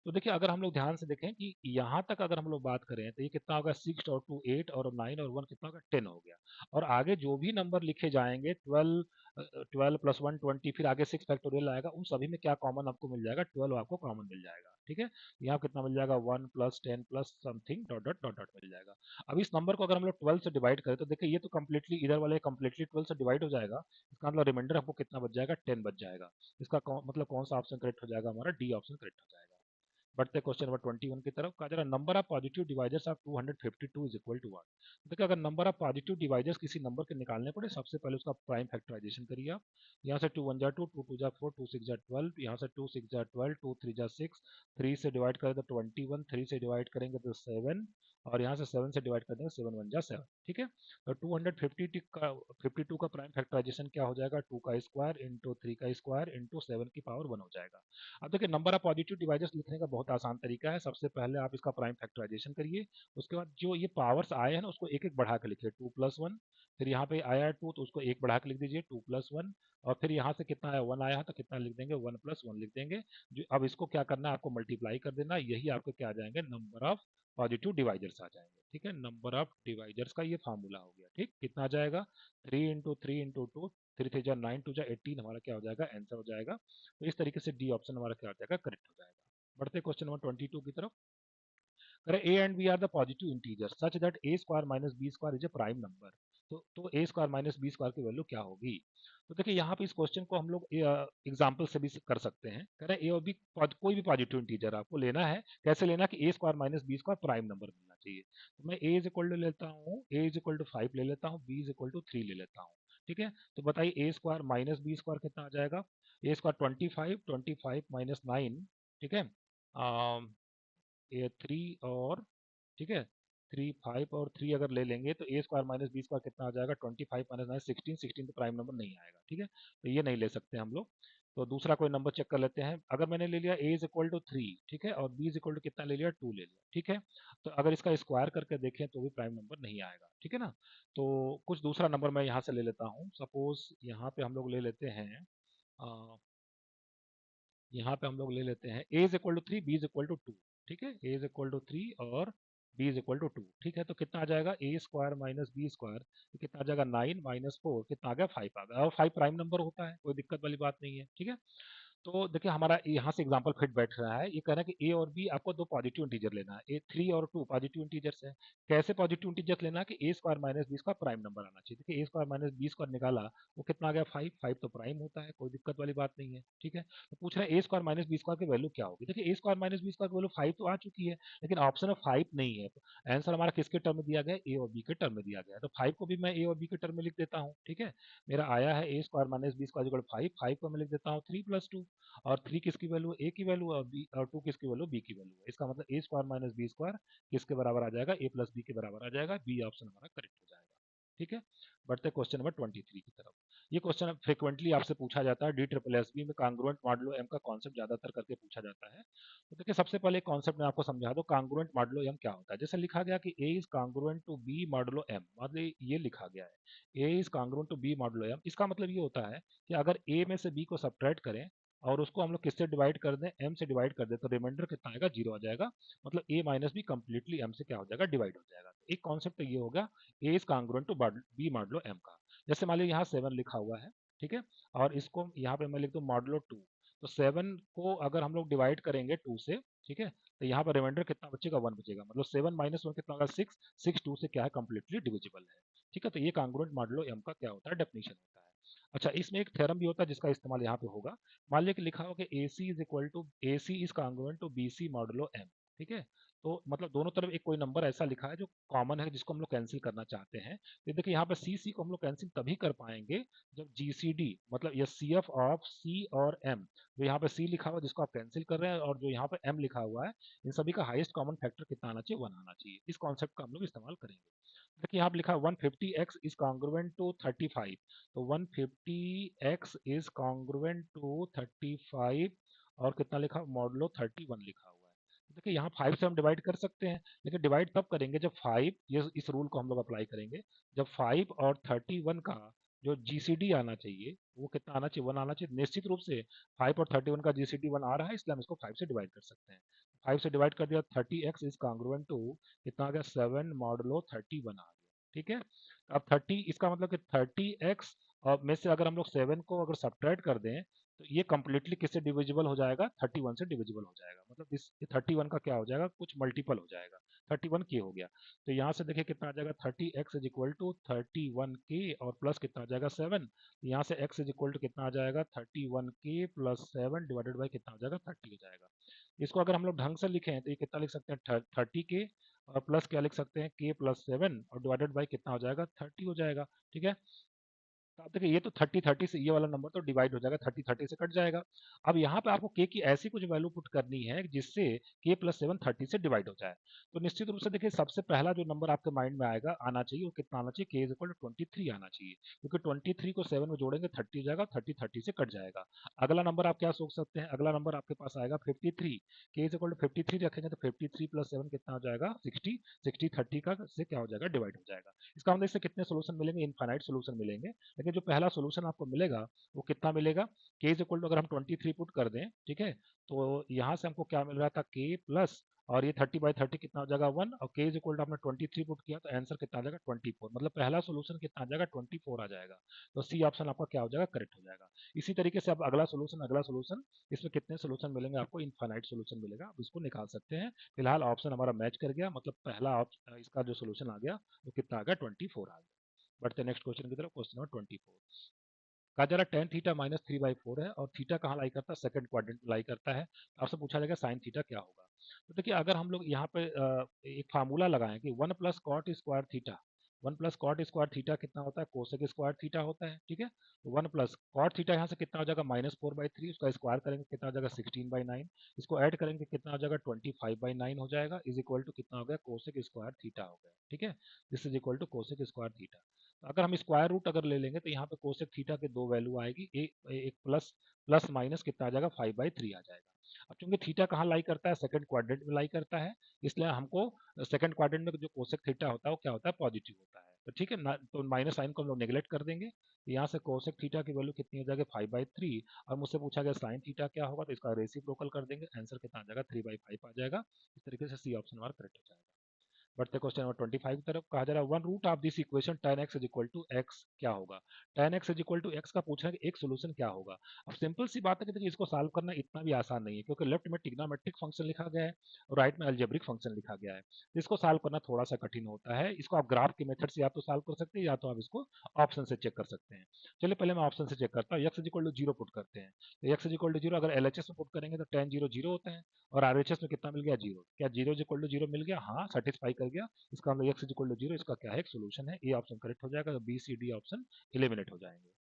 तो देखिए अगर हम लोग ध्यान से देखें कि यहाँ तक अगर हम लोग बात करें तो ये कितना होगा, 6 और 2 8 और 9 और 1 कितना होगा, 10 हो गया। और आगे जो भी नंबर लिखे जाएंगे 12 प्लस 1 20, फिर आगे 6 फैक्टोरियल आएगा, उन सभी में क्या कॉमन आपको मिल जाएगा, 12 आपको कॉमन मिल जाएगा, ठीक है। यहाँ कितना मिल जाएगा, 1 plus 10 plus something dot dot dot dot मिल जाएगा। अब इस नंबर को अगर हम लोग 12 से डिवाइड करें तो देखिए ये तो कम्प्लीटली इधर वाले कम्प्लीटली 12 से डिवाइड हो जाएगा। इसका मतलब रिमाइंडर आपको कितना बच जाएगा, 10 बच जाएगा। इसका मतलब कौन सा ऑप्शन करेक्ट हो जाएगा, हमारा डी ऑप्शन करेक्ट हो जाएगा। बढ़ते क्वेश्चन नंबर 21 की तरफ। कहा जा रहा है number of positive divisors of 252 is equal to 1। देखिए अगर नंबर ऑफ पॉजिटिव डिवाइजर्स किसी नंबर के निकालने पड़े, सबसे पहले उसका प्राइम फैक्टराइजेशन करिए आप। यहाँ से 2 1 जा 2, 2 2 जा 4, 2 6 जा 12, यहाँ से 2 6 जा 12, 2 3 जा 6, 3 से डिवाइड करें तो 21, 3 से डिवाइड करेंगे तो 7, और यहाँ से 7 से डिवाइड कर देंगे, 7 1 जा 7, ठीक है। तो 252 का प्राइम फैक्टराइजेशन क्या हो जाएगा, 2 का स्क्वायर इंटू 3 का स्क्वायर इंटू 7 की पावर 1 हो जाएगा। अब देखिए नंबर ऑफ पॉजिटिव डिवाइजर्स लिखने का बहुत आसान तरीका है। सबसे पहले आप इसका प्राइम फैक्टराइजेशन करिए, उसके बाद जो ये पावर्स आए हैं ना उसको एक एक बढ़ा के लिखिए, 2 प्लस 1, फिर यहाँ पे आया है 2 तो उसको एक बढ़ा के लिख दीजिए, 2 प्लस 1, और फिर यहाँ से कितना आया, 1 आया है तो कितना लिख देंगे, 1 प्लस 1 लिख देंगे। जो अब इसको क्या करना है, आपको मल्टीप्लाई कर देना, यही आपके क्या आ जाएंगे, नंबर ऑफ पॉजिटिव डिवाइजर्स आ जाएंगे, ठीक है। नंबर ऑफ डिवाइजर्स का ये फार्मूला हो गया, ठीक। कितना आ जाएगा, 3 इंटू 2, 3 3 जा 9, 2 जा 18, हमारा क्या हो जाएगा, आंसर हो जाएगा। तो इस तरीके से डी ऑप्शन हमारा क्या हो जाएगा, करेक्ट हो जाएगा। बढ़ते क्वेश्चन नंबर 22 की तरफ। करें a and b are the positive integer such that a square minus B square is a prime number. तो a square minus B square की वैल्यू क्या होगी। तो देखिए यहाँ पे इस क्वेश्चन को हम लोग एग्जाम्पल से भी कर सकते हैं। कह रहे हैं ए और बी कोई भी पॉजिटिव इंटीजर आपको लेना है, कैसे लेना कि A square minus B square prime number मिलना चाहिए। तो मैं ए इज इक्वल टू लेता हूँ, ए इज इक्वल टू 5 ले लेता हूँ, बी इज इक्वल टू 3 ले लेता हूँ, ठीक है। तो बताइए ए स्क्वायर माइनस बी स्क्वायर कितना आ जाएगा, ए स्क्वायर 25, 25 माइनस 9, ठीक है, ये 3 और, ठीक है, 3 5 और 3 अगर ले लेंगे तो a square minus B square कितना आ जाएगा, 25 माइनस 9 16, 16 तो प्राइम नंबर नहीं आएगा, ठीक है। तो ये नहीं ले सकते हम लोग। तो दूसरा कोई नंबर चेक कर लेते हैं। अगर मैंने ले लिया ए इज इक्वल टू 3, ठीक है, और बी इज इक्वल टू कितना ले लिया, 2 ले लिया, ठीक है। तो अगर इसका स्क्वायर करके देखें तो भी प्राइम नंबर नहीं आएगा, ठीक है ना। तो कुछ दूसरा नंबर मैं यहाँ से ले लेता हूँ। सपोज यहाँ पे हम लोग ले लेते हैं, यहाँ पे हम लोग ले लेते हैं A is equal to 3, B is equal to 2, ठीक है। ए इज इक्वल टू 3 और बी इज इक्वल टू 2। ठीक है, तो कितना आ जाएगा ए स्क्वायर माइनस बी स्क्वायर, कितना आ जाएगा 9 माइनस 4, कितना आ गया 5 आ गया। और 5 प्राइम नंबर होता है, कोई दिक्कत वाली बात नहीं है। ठीक है, तो देखिए हमारा यहाँ से एग्जांपल फिट बैठ रहा है। ये कह रहा है कि ए और बी आपको दो पॉजिटिव इंटीजर लेना है, ए 3 और 2 पॉजिटिव इंटीजर्स है। कैसे पॉजिटिव इंटीजर लेना है कि A square minus B square prime number आना चाहिए। देखिए A square minus B square निकाला, वो कितना आ गया 5, 5 तो प्राइम होता है, कोई दिक्कत वाली बात नहीं है। ठीक है, तो पूछ रहे हैं ए स्क्वायर माइनस बी स्क्वायर की वैल्यू क्या होगी। देखिए A square minus B square की वैल्यू 5 तो आ चुकी है, लेकिन ऑप्शन में 5 नहीं है। तो आंसर हमारा किसके टर्म में दिया गया है, ए और बी के टर्म में दिया गया है। तो 5 को भी मैं ए और बी के टर्म में लिख देता हूँ। ठीक है, मेरा आया है ए स्क्वायर माइनस बी स्क्वायर 5, 5 को मैं लिख देता हूँ 3 प्लस 2, और 3 किसकी वैल्यू, ए की वैल्यू, और बी और 2 किसकी वैल्यू, बी की वैल्यू है। इसका मतलब ए स्क्वायर माइनस बी स्क्वायर किसके बराबर आ जाएगा, ए प्लस बी के बराबर आ जाएगा। बी ऑप्शन हमारा करेक्ट हो जाएगा। ठीक है, बढ़ते क्वेश्चन नंबर 23 की तरफ। ये क्वेश्चन फ्रिक्वेंटली आपसे पूछा जाता है, डी ट्रिपल एस बी में कांग्रुएंट मॉडुलो एम का कॉन्सेप्ट ज्यादातर करके पूछा जाता है। तो देखिए सबसे पहले कॉन्सेप्ट मैं आपको समझा दूं, कांग्रुएंट मॉडुलो एम क्या होता है। जैसे लिखा गया कि A is congruent to B modulo M, मतलब ये लिखा गया है A is congruent to B modulo M. इसका मतलब ये होता है कि अगर ए में से बी को सब्ट्रैक्ट करें और उसको हम लोग किससे डिवाइड कर दें, एम से डिवाइड कर दें, तो रिमाइंडर कितना आएगा, 0 आ जाएगा। मतलब ए माइनस बी कंप्लीटली एम से क्या हो जाएगा, डिवाइड हो जाएगा। तो एक कॉन्सेप्ट तो ये होगा A is congruent to B modulo M का। जैसे मान लीजिए यहाँ 7 लिखा हुआ है, ठीक है, और इसको यहाँ पे मैं लिख दूँ मॉडुलो 2। तो 7 को अगर हम लोग डिवाइड करेंगे 2 से, ठीक है, तो यहाँ पर रिमाइंडर कितना बचेगा, 1 बचेगा। मतलब 7 माइनस 1 कितना होगा, 6, 6 2 से क्या है, कंप्लीटली डिविजिबल है। ठीक है, तो ये कांग्रुएंट मॉडुलो एम का क्या होता है, डेफिनेशन होता है। अच्छा, इसमें एक थ्योरम भी होता है जिसका इस्तेमाल यहाँ पे होगा। मान लिया कि लिखा हो कि AC is equal to AC is congruent to BC modulo M। ठीक है, तो मतलब दोनों तरफ एक कोई नंबर ऐसा लिखा है जो कॉमन है, जिसको हम लोग कैंसिल करना चाहते हैं। तो देखिए यहाँ पे CC को हम लोग कैंसिल तभी कर पाएंगे जब GCD मतलब ये CF ऑफ C और M, जो यहाँ पे C लिखा हुआ है जिसको आप कैंसिल कर रहे हैं, और जो यहाँ पे M लिखा हुआ है, इन सभी का हाईएस्ट कॉमन फैक्टर कितना आना चाहिए, 1 आना चाहिए। इस कॉन्सेप्ट का हम लोग इस्तेमाल करेंगे। देखिए यहाँ पे लिखा है 150x इज कॉन्ग्रुएंट टू 35। तो 150x इज कॉन्ग्रुएंट टू 35, और कितना लिखा, मॉडुलो 31 लिखा हुआ है। तो देखिए यहाँ 5 से हम डिवाइड कर सकते हैं, लेकिन डिवाइड तब करेंगे जब 5, ये इस रूल को हम लोग अप्लाई करेंगे, जब 5 और 31 का जो GCD आना चाहिए वो कितना आना चाहिए, 1 आना चाहिए। निश्चित रूप से 5 और 31 का GCD 1 आ रहा है, इसलिए हम इसको 5 से डिवाइड कर सकते हैं। 5 से डिवाइड कर दिया, 30x इज कॉन्ग्रुएंट टू कितना आ गया, 7 मॉडुलो 31 आ गया। ठीक है, अब 30, इसका मतलब कि 30x और में से अगर हम लोग 7 को अगर सब्ट्रैक्ट कर दें, तो ये कंप्लीटली किससे डिविजिबल हो जाएगा, 31 से डिविजिबल हो जाएगा। मतलब इस 31 का क्या हो जाएगा, कुछ मल्टीपल हो जाएगा, 31 के हो गया। तो यहाँ से देखिए कितना आ जाएगा, 30x इज इक्वल टू 31 के और प्लस कितना आ जाएगा 7। यहाँ से x इज इक्वल टू कितना आ जाएगा, 31 के प्लस 7 डिवाइडेड बाई कितना आ जाएगा, 30 हो जाएगा। इसको अगर हम लोग ढंग से लिखें तो ये कितना लिख सकते हैं, 30 के और प्लस क्या लिख सकते हैं, k प्लस 7 और डिवाइडेड बाई कितना हो जाएगा, 30 हो जाएगा। ठीक है, तो आप देखिए ये तो 30 30 से ये वाला नंबर तो डिवाइड हो जाएगा, 30 30 से कट जाएगा। अब यहाँ पे आपको k की ऐसी कुछ वैल्यू पुट करनी है जिससे k प्लस 7 30 से डिवाइड हो जाए। तो निश्चित रूप से देखिए सबसे पहला जो नंबर आपके माइंड में आएगा, आना चाहिए, वो कितना आना चाहिए, k इज इक्वल टू 23 आना चाहिए, क्योंकि 23 को 7 में जोड़ेंगे 30 हो जाएगा, 30 30 से कट जाएगा। अगला नंबर आप क्या सोच सकते हैं, अगला नंबर आपके पास आएगा 53, k इज इक्वल टू 53 रखेंगे तो 53 प्लस 7 कितना हो जाएगा, 60, 60 30 का से क्या हो जाएगा, डिवाइड हो जाएगा। इसका मतलब इससे कितने सोल्यूशन मिलेंगे, इनफाइनाइट सोल्यूशन मिलेंगे। लेकिन जो पहला सोल्यूशन आपको मिलेगा वो कितना मिलेगा, k इज इक्वल टू अगर हम 23 पुट कर दें, ठीक है, तो यहाँ से हमको क्या मिल रहा था, k प्लस और ये 30/30 कितना हो जाएगा 1, और k इज इक्वल टू आपने 23 पुट किया तो आंसर कितना आ जाएगा 24। मतलब पहला सोल्यूशन कितना आ जाएगा, 24 आ जाएगा। तो सी ऑप्शन आपका क्या हो जाएगा, करेक्ट हो जाएगा। इसी तरीके से अब अगला सोल्यूशन, अगला सोल्यूशन, इसमें कितने सोल्यूशन मिलेंगे आपको, इनफाइनाइट सोल्यूशन मिलेगा, आप इसको निकाल सकते हैं। फिलहाल ऑप्शन हमारा मैच कर गया, मतलब पहला इसका जो सोल्यूशन आ गया वो कितना आ गया, 24 आ गया। बढ़ते नेक्स्ट क्वेश्चन की तरफ, क्वेश्चन नंबर 24। कहा जा रहा है टेन थीटा माइनस 3/4 है, और थीटा कहाँ लाई करता है, सेकंड क्वाड्रेंट में लाई करता है। तो आपसे पूछा जाएगा साइन थीटा क्या होगा। तो देखिए अगर हम लोग यहाँ पे एक फार्मूला लगाएं कि 1 plus cot square theta, 1 plus cot square theta कितना होता है, कोसेक स्क्वायर थीटा होता है। ठीक है, तो 1 प्लस कॉट थीटा यहाँ से कितना हो जाएगा, -4/3, उसका स्क्वायर करेंगे कितना हो जाएगा, 16/9, इसको ऐड करेंगे कितना हो जाएगा, 25/9 हो जाएगा, इज इक्वल टू कितना हो गया, कोसेक स्क्वायर थीटा हो गया। ठीक है, this is equal to cosec square theta. तो अगर हम स्क्वायर रूट अगर ले लेंगे तो यहाँ पे कोसेक थीटा के दो वैल्यू आएगी, एक प्लस प्लस माइनस कितना आ जाएगा, 5/3 आ जाएगा। अब चूंकि थीटा कहाँ लाई करता है, सेकंड क्वाड्रेंट में लाई करता है, इसलिए हमको सेकंड क्वाड्रेंट में जो कोसेक थीटा होता है वो क्या होता है, पॉजिटिव होता है। तो ठीक है ना, तो माइनस साइन को हम लोग नेग्लेक्ट कर देंगे। तो यहाँ से कोसेक थीटा की वैल्यू कितनी हो जाएगी, 5/3। और मुझसे पूछा गया साइन थीटा क्या होगा, तो इसका रेसिप्रोकल कर देंगे, आंसर कितना आ जाएगा, 3/5 आ जाएगा। इस तरीके से सी ऑप्शन हमारा करेक्ट हो जाएगा। बढ़ते क्वेश्चन नंबर 25 की तरफ। कहा जा रहा है one root of this equation tan x is equal to x क्या होगा। tan x is equal to x का पूछना है कि एक सोल्यूशन क्या होगा। अब सिंपल सी बात है कि देखिए इसको सॉल्व करना इतना भी आसान नहीं है, क्योंकि लेफ्ट में ट्रिग्नोमेट्रिक फंक्शन लिखा गया है और राइट में अलजेब्रिक फंक्शन लिखा गया है। तो इसको सॉल्व करना थोड़ा सा कठिन होता है। इसको आप ग्राफ के मेथड से या तो सॉल्व कर सकते हैं या तो आप इसको ऑप्शन से चेक कर सकते हैं। चलिए पहले मैं ऑप्शन से चेक करता हूँ। x is equal to zero put करते हैं, तो x is equal to zero अगर एलएचएस में पुट करेंगे तो tan जीरो जीरो होता है और आरएचएस में कितना मिल गया, जीरो। क्या zero is equal to zero मिल गया? हाँ, सेटिस्फाई कर गया। इसका मतलब x is equal to zero, इसका क्या है, एक सोल्यूशन है। ए ऑप्शन करेक्ट हो जाएगा, तो B C D option eliminate हो जाएंगे।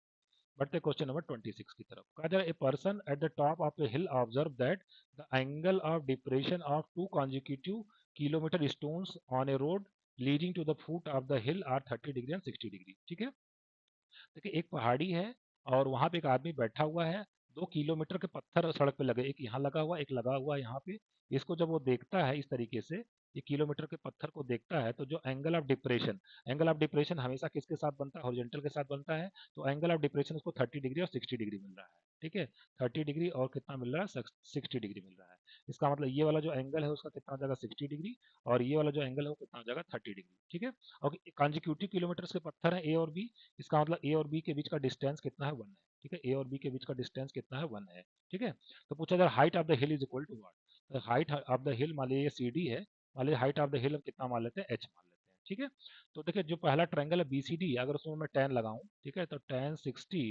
बढ़ते क्वेश्चन नंबर 26 की तरफ। कहा जा रहा है a person at the top of a hill observe that the angle of depression of two consecutive kilometre stones on a road leading to the foot of the hill are 30 degree and 60 degree. ठीक है, देखिए एक पहाड़ी है और वहां पे एक आदमी बैठा हुआ है। 2 किलोमीटर के पत्थर सड़क पे लगे, एक यहाँ लगा हुआ, एक लगा हुआ यहाँ पे। इसको जब वो देखता है इस तरीके से, ये किलोमीटर के पत्थर को देखता है, तो जो एंगल ऑफ डिप्रेशन हमेशा किसके साथ बनता है, हॉरिजॉन्टल के साथ बनता है। तो एंगल ऑफ डिप्रेशन उसको 30 डिग्री और 60 डिग्री मिल रहा है। ठीक है, 30 डिग्री और कितना मिल रहा है, 60 डिग्री मिल रहा है। इसका मतलब ये वाला जो एंगल है उसका कितना हो जाएगा, 60 डिग्री, और ये वाला जो एंगल है वो कितना हो जाएगा, 30 डिग्री। ठीक है, और कॉन्जिक्यूटिव किलोमीटर के पत्थर है ए और बी। इसका मतलब ए और बी के बीच का डिस्टेंस कितना है, 1 है। ठीक है, ए और बी के बीच का डिस्टेंस कितना है, 1 है। ठीक है, तो पूछा जा रहा height of the hill is equal to what. Height of the hill, मान लीजिए ये सी डी है, मान लीजिए हाइट ऑफ द हिल हम कितना मान लेते हैं, एच मान लेते हैं। ठीक है, तो देखिए जो पहला ट्रायंगल है बी सी डी, अगर उसमें मैं tan लगाऊं, ठीक है, तो tan 60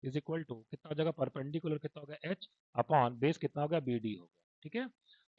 इज इक्वल टू कितना हो जाएगा, परपेंडिकुलर कितना हो गया, एच अपॉन बेस कितना हो गया, बी डी हो गया। ठीक है,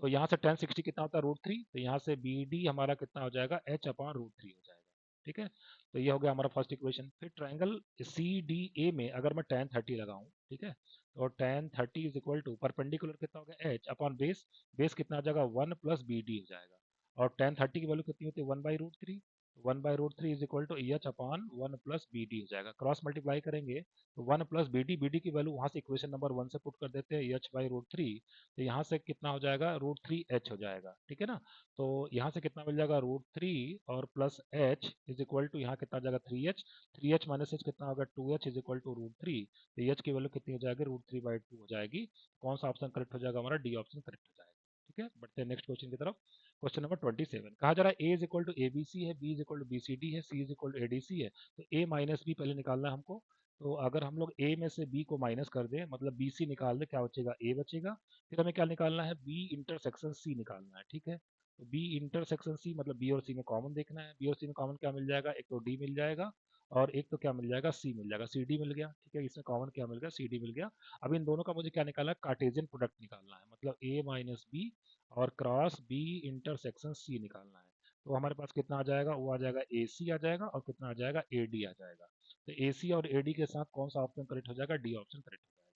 तो यहाँ से tan 60 कितना होता है, √3, तो यहाँ से बी डी हमारा कितना हो जाएगा, एच अपॉन √3 हो जाएगा। ठीक है, तो ये हो गया हमारा फर्स्ट इक्वेशन। फिर ट्रायंगल सी डी ए में अगर मैं tan 30 लगाऊं, ठीक है, तो tan 30 is equal to perpendicular कितना हो गया, एच अपॉन बेस, बेस कितना हो जाएगा, 1 प्लस बी डी हो जाएगा। और tan 30 की वैल्यू कितनी होती है, 1/√3। 1/√3 is equal to h upon 1 plus B D हो जाएगा। क्रॉस मल्टीप्लाई करेंगे तो 1 प्लस बी डी की वैल्यू वहां से इक्वेशन नंबर 1 से पुट कर देते हैं, h/√3, तो यहाँ से कितना हो जाएगा, √3h हो जाएगा। ठीक है ना, तो यहाँ से कितना मिल जाएगा, √3 और plus h is equal to यहाँ कितना हो जाएगा, 3h। 3h माइनस h कितना होगा, 2h इज इक्वल टू √3, तो h की वैल्यू कितनी हो जाएगी, √3/2 हो जाएगी। कौन सा ऑप्शन करेक्ट हो जाएगा, हमारा डी ऑप्शन करेक्ट हो जाएगा। ठीक है, बढ़ते हैं नेक्स्ट क्वेश्चन की तरफ। Question number 27। कहा जा रहा है A is equal to A B C है, B is equal to B C D है, C is equal to A D C है। तो ए माइनस बी पहले निकालना है हमको। तो अगर हम लोग ए में से बी को माइनस कर दें, मतलब बी सी निकाल दें, क्या बचेगा, ए बचेगा। फिर हमें क्या निकालना है, बी इंटरसेक्शन सी निकालना है। ठीक है, तो बी इंटरसेक्शन सी मतलब बी और सी में कॉमन देखना है। बी और सी में कॉमन क्या मिल जाएगा, एक तो डी मिल जाएगा और एक तो क्या मिल जाएगा, सी मिल जाएगा। सी डी मिल गया। ठीक है, इसमें कॉमन क्या मिल गया, सी डी मिल गया। अब इन दोनों का मुझे क्या निकालना है, कार्टेशियन प्रोडक्ट निकालना है, मतलब ए माइनस बी और क्रॉस बी इंटरसेक्शन सी निकालना है। तो हमारे पास कितना आ जाएगा, वो आ जाएगा ए सी आ जाएगा और कितना आ जाएगा, ए डी आ जाएगा। तो ए सी और ए डी के साथ कौन सा ऑप्शन करेक्ट हो जाएगा, डी ऑप्शन करेक्ट हो जाएगा।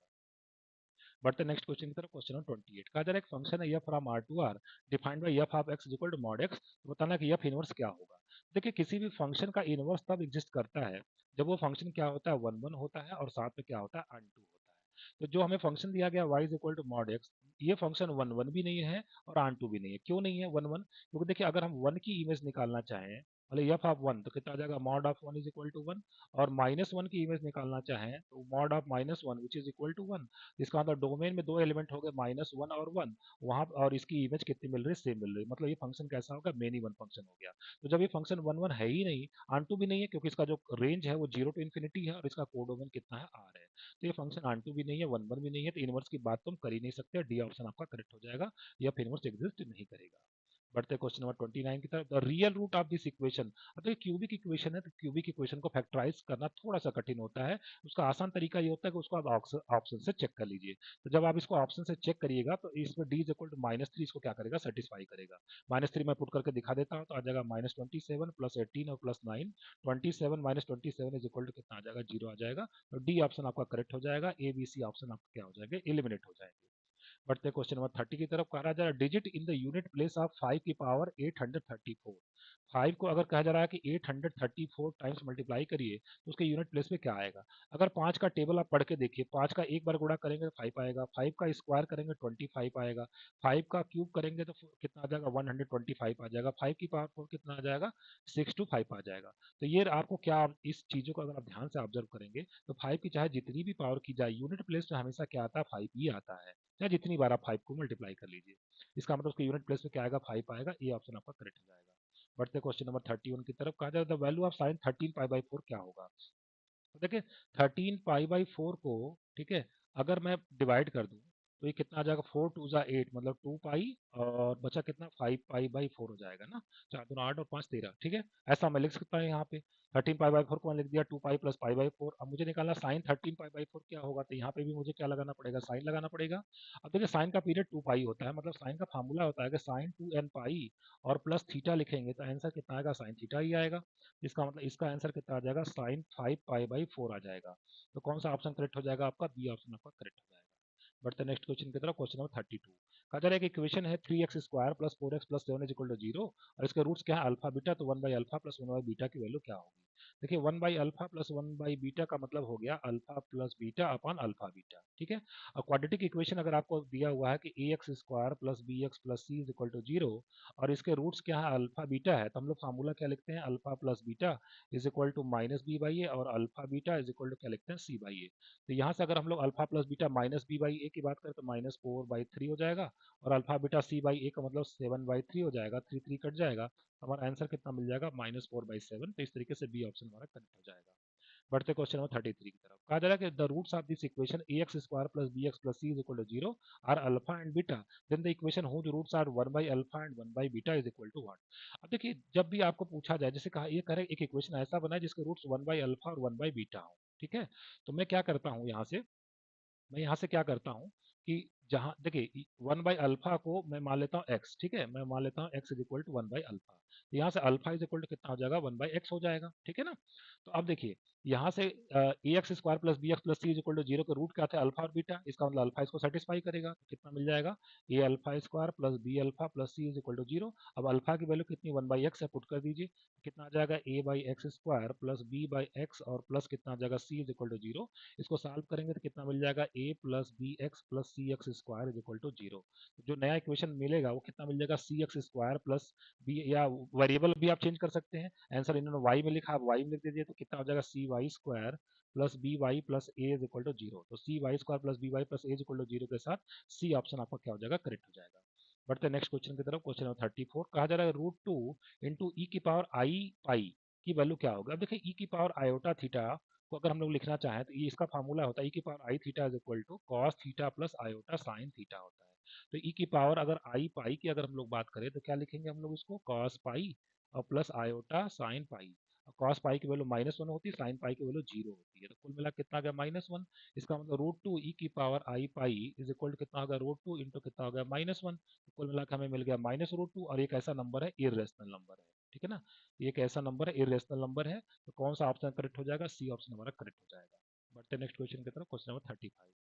बढ़ते नेक्स्ट क्वेश्चन की तरफ। Question number 28। कहा जा रहा है एक फंक्शन है f from R to R defined by f of x equal to mod x. तो बताना कि एफ इनवर्स क्या होगा। देखिए किसी भी फंक्शन का इनवर्स तब एग्जिस्ट करता है जब वो फंक्शन क्या होता है, 1 1 होता है और साथ में क्या होता है, अनटू होता है। तो जो हमें फंक्शन दिया गया y is equal to mod x, ये फंक्शन 1 1 भी नहीं है और ऑन टू भी नहीं है। क्यों नहीं है 1 1? क्योंकि देखिए अगर हम 1 की इमेज निकालना चाहें, मतलब एफ ऑफ 1, तो कितना आ जाएगा, mod of 1 is equal to 1। और -1 की इमेज निकालना चाहें तो mod of -1 which is equal to 1। इसका मतलब डोमेन में दो एलिमेंट हो गए, -1 और 1, वहां और इसकी इमेज कितनी मिल रही है, सेम मिल रही है। मतलब ये फंक्शन कैसा होगा, मेनी वन फंक्शन हो गया। तो जब ये फंक्शन 1 1 है ही नहीं, ऑन टू भी नहीं है, क्योंकि इसका जो रेंज है वो 0 टू इन्फिनिटी है और इसका कोडोमेन कितना है, आर है। तो ये फंक्शन ऑन टू भी नहीं है, 1 1 भी नहीं है, तो इनवर्स की बात तुम कर ही नहीं सकते। डी ऑप्शन आपका करेक्ट हो जाएगा, या फिर इनवर्स एग्जिस्ट नहीं करेगा। बढ़ते क्वेश्चन नंबर 29 की तरफ। The real root of this equation. अब ये क्यूबिक इक्वेशन है, तो क्यूबिक इक्वेशन को फैक्टराइज करना थोड़ा सा कठिन होता है। उसका आसान तरीका ये होता है कि उसको आप ऑप्शन से चेक कर लीजिए। तो जब आप इसको ऑप्शन से चेक करिएगा तो इसमें डी इज इक्वल टू -3 इसको क्या करेगा, सेटिस्फाई करेगा। -3 मैं पुट करके दिखा देता हूँ, तो आ जाएगा -27 प्लस 18 और प्लस 9। 27 -27 इज इक्वल टू कितना आ जाएगा, 0 आ जाएगा। तो डी ऑप्शन आपका करेक्ट हो जाएगा, ए बी सी ऑप्शन आपका क्या हो जाएगा, एलिमिनेट हो जाएंगे। बढ़ते हैं क्वेश्चन नंबर 30 की तरफ। कहा जा रहा है digit in the unit place of 5 की पावर 834। 5 को अगर कहा जा रहा है कि 834 टाइम्स मल्टीप्लाई करिए तो उसके यूनिट प्लेस में क्या आएगा। अगर 5 का टेबल आप पढ़ के देखिए, 5 का एक बार गुणा करेंगे तो 5 आएगा, 5 का स्क्वायर करेंगे 25 आएगा, 5 का क्यूब करेंगे तो कितना आ जाएगा, 125 आ जाएगा, 5 की पावर 4 कितना आ जाएगा, 625 आ जाएगा। तो ये आपको क्या, इस चीज़ों को अगर आप ध्यान से ऑब्जर्व करेंगे तो 5 की चाहे जितनी भी पावर की जाए, यूनिट प्लेस में हमेशा क्या आता है, 5 ही आता है। या जितनी बार आप 5 को मल्टीप्लाई कर लीजिए, इसका मतलब उसके यूनिट प्लेस में क्या आएगा, 5 आएगा। ए ऑप्शन आपका करेक्ट हो जाएगा। बढ़ते क्वेश्चन नंबर 31 की तरफ। कहा जाए द वैल्यू ऑफ साइन 13 पाई/4 क्या होगा। तो देखिए 13 पाई/4 को, ठीक है, अगर मैं डिवाइड कर दूं तो ये कितना आ जाएगा, 4 2 8 मतलब 2 पाई, और बचा कितना 5 पाई/4 हो जाएगा ना। 4 2 8 और 5 13, ठीक है। ऐसा मैं लिख सकता हूँ यहाँ पे 13 पाई/4 को मैंने लिख दिया 2 पाई प्लस पाई/4। अब मुझे निकालना साइन 13 पाई/4 क्या होगा, तो यहाँ पे भी मुझे क्या लगाना पड़ेगा, साइन लगाना पड़ेगा। अब देखिए साइन का पीरियड 2 पाई होता है, मतलब साइन का फार्मूला होता है कि साइन 2n पाई और प्लस थीटा लिखेंगे तो आंसर कितना आएगा, साइन थीटा ही आएगा। इसका मतलब इसका आंसर कितना आ जाएगा, साइन 5 पाई/4 आ जाएगा। तो कौन सा ऑप्शन करेक्ट हो जाएगा आपका, बी ऑप्शन आपका करेक्ट हो जाएगा। बढ़ते नेक्स्ट क्वेश्चन की तरफ। क्वेश्चन नंबर 32 कहा जा रहा है कि इक्वेशन है 3x² plus 4x plus 7 is equal to 0 और इसके रूट्स क्या है, अल्फा बीटा। तो 1/अल्फा प्लस 1/बीटा की वैल्यू क्या होगी। देखिए 1/अल्फा प्लस 1/बीटा का मतलब हो गया alpha plus beta upon alpha beta, ठीक है। और क्वाड्रेटिक इक्वेशन अगर आपको दिया हुआ है कि ax² plus bx plus c is equal to 0 और इसके रूट्स क्या है, अल्फा बीटा है, तो हम लोग फार्मूला क्या लिखते हैं, alpha plus beta is equal to minus b/a और alpha beta is equal to क्या लिखते हैं, c/a। तो यहाँ से अगर हम लोग alpha plus beta minus b/a की बात करें तो -4/3 हो जाएगा, और अल्फा बीटा c/a का मतलब 7/3 हो जाएगा, 3 3 कट जाएगा, हमारा आंसर कितना मिल जाएगा, -4/7। तो इस तरीके से बी ऑप्शन हमारा करेक्ट हो जाएगा। बढ़ते क्वेश्चन नंबर 33 की तरफ। कहा जा रहा है कि the roots of this equation ax² plus bx plus c is equal to 0 are alpha and beta, then the equation whose roots are 1/अल्फा एंड 1/बीटा इज इक्वल टू व्हाट। अब देखिए जब भी आपको पूछा जाए, जैसे कहा ये करे एक इक्वेशन ऐसा बना है जिसके रूट्स 1/अल्फा और 1/बीटा हो, ठीक है। तो मैं क्या करता हूँ यहाँ से, मैं यहाँ से क्या करता हूँ कि जहाँ देखिए 1/अल्फा को मैं मान लेता हूँ x, ठीक है, मैं मान लेता हूँ x इज इक्वल टू 1/अल्फा। तो यहाँ से अल्फा इज इक्वल टू कितना हो जाएगा, 1/x हो जाएगा, ठीक है ना। तो अब देखिए यहाँ से ax² plus bx plus c is equal to 0 का रूट क्या था, अल्फा और बीटा, इसका मतलब अल्फा इसको सेटिस्फाई करेगा, तो कितना मिल जाएगा, a∝² plus b∝ plus c is equal to 0। अब अल्फा की वैल्यू कितनी 1/x है, पुट कर दीजिए, कितना आ जाएगा a/x² प्लस b/x और प्लस कितना आ जाएगा c इज इक्वल टू 0। इसको सॉल्व करेंगे तो कितना मिल जाएगा, a plus b x plus c x square is equal to 0। जो नया इक्वेशन मिलेगा वो कितना मिल जाएगा, c x square plus b, या वेरिएबल भी आप चेंज कर सकते हैं, आंसर इन्होंने y में लिखा, आप y में लिख दीजिए, तो कितना हो जाएगा cy² plus b y plus a is equal to 0। तो cy² plus b y plus a is equal to 0 के साथ सी ऑप्शन आपका क्या हो जाएगा, करेक्ट हो जाएगा। बढ़ते नेक्स्ट क्वेश्चन की तरफ। क्वेश्चन नंबर 34 कहा जा रहा है √2 इंटू ई की पावर आई पाई की वैल्यू क्या होगा। अब देखिए ई की पावर आयोटा थीटा को अगर हम लोग लिखना चाहें तो ये इसका फार्मूला होता है ई की power i theta is equal to cos theta plus iota sine theta होता है। तो ई की पावर अगर आई पाई की अगर हम लोग बात करें तो क्या लिखेंगे हम लोग इसको, कॉस पाई और plus iota sine pi. Cos pi की वैल्यू -1 होती है, साइन पाई की वैल्यू 0 होती है, तो कुल मिला कितना आ गया, -1। इसका मतलब √2 ई की power i pi is equal to कितना होगा, √2 इंटू कितना हो गया, -1। तो कुल मिला के हमें मिल गया -√2, और एक ऐसा नंबर है इरेशनल नंबर है, ठीक है ना। एक ऐसा नंबर है इरेशनल नंबर है, तो कौन सा ऑप्शन करेक्ट हो जाएगा, सी ऑप्शन हमारा करेक्ट हो जाएगा। बढ़ते नेक्स्ट क्वेश्चन की तरफ। Question number 35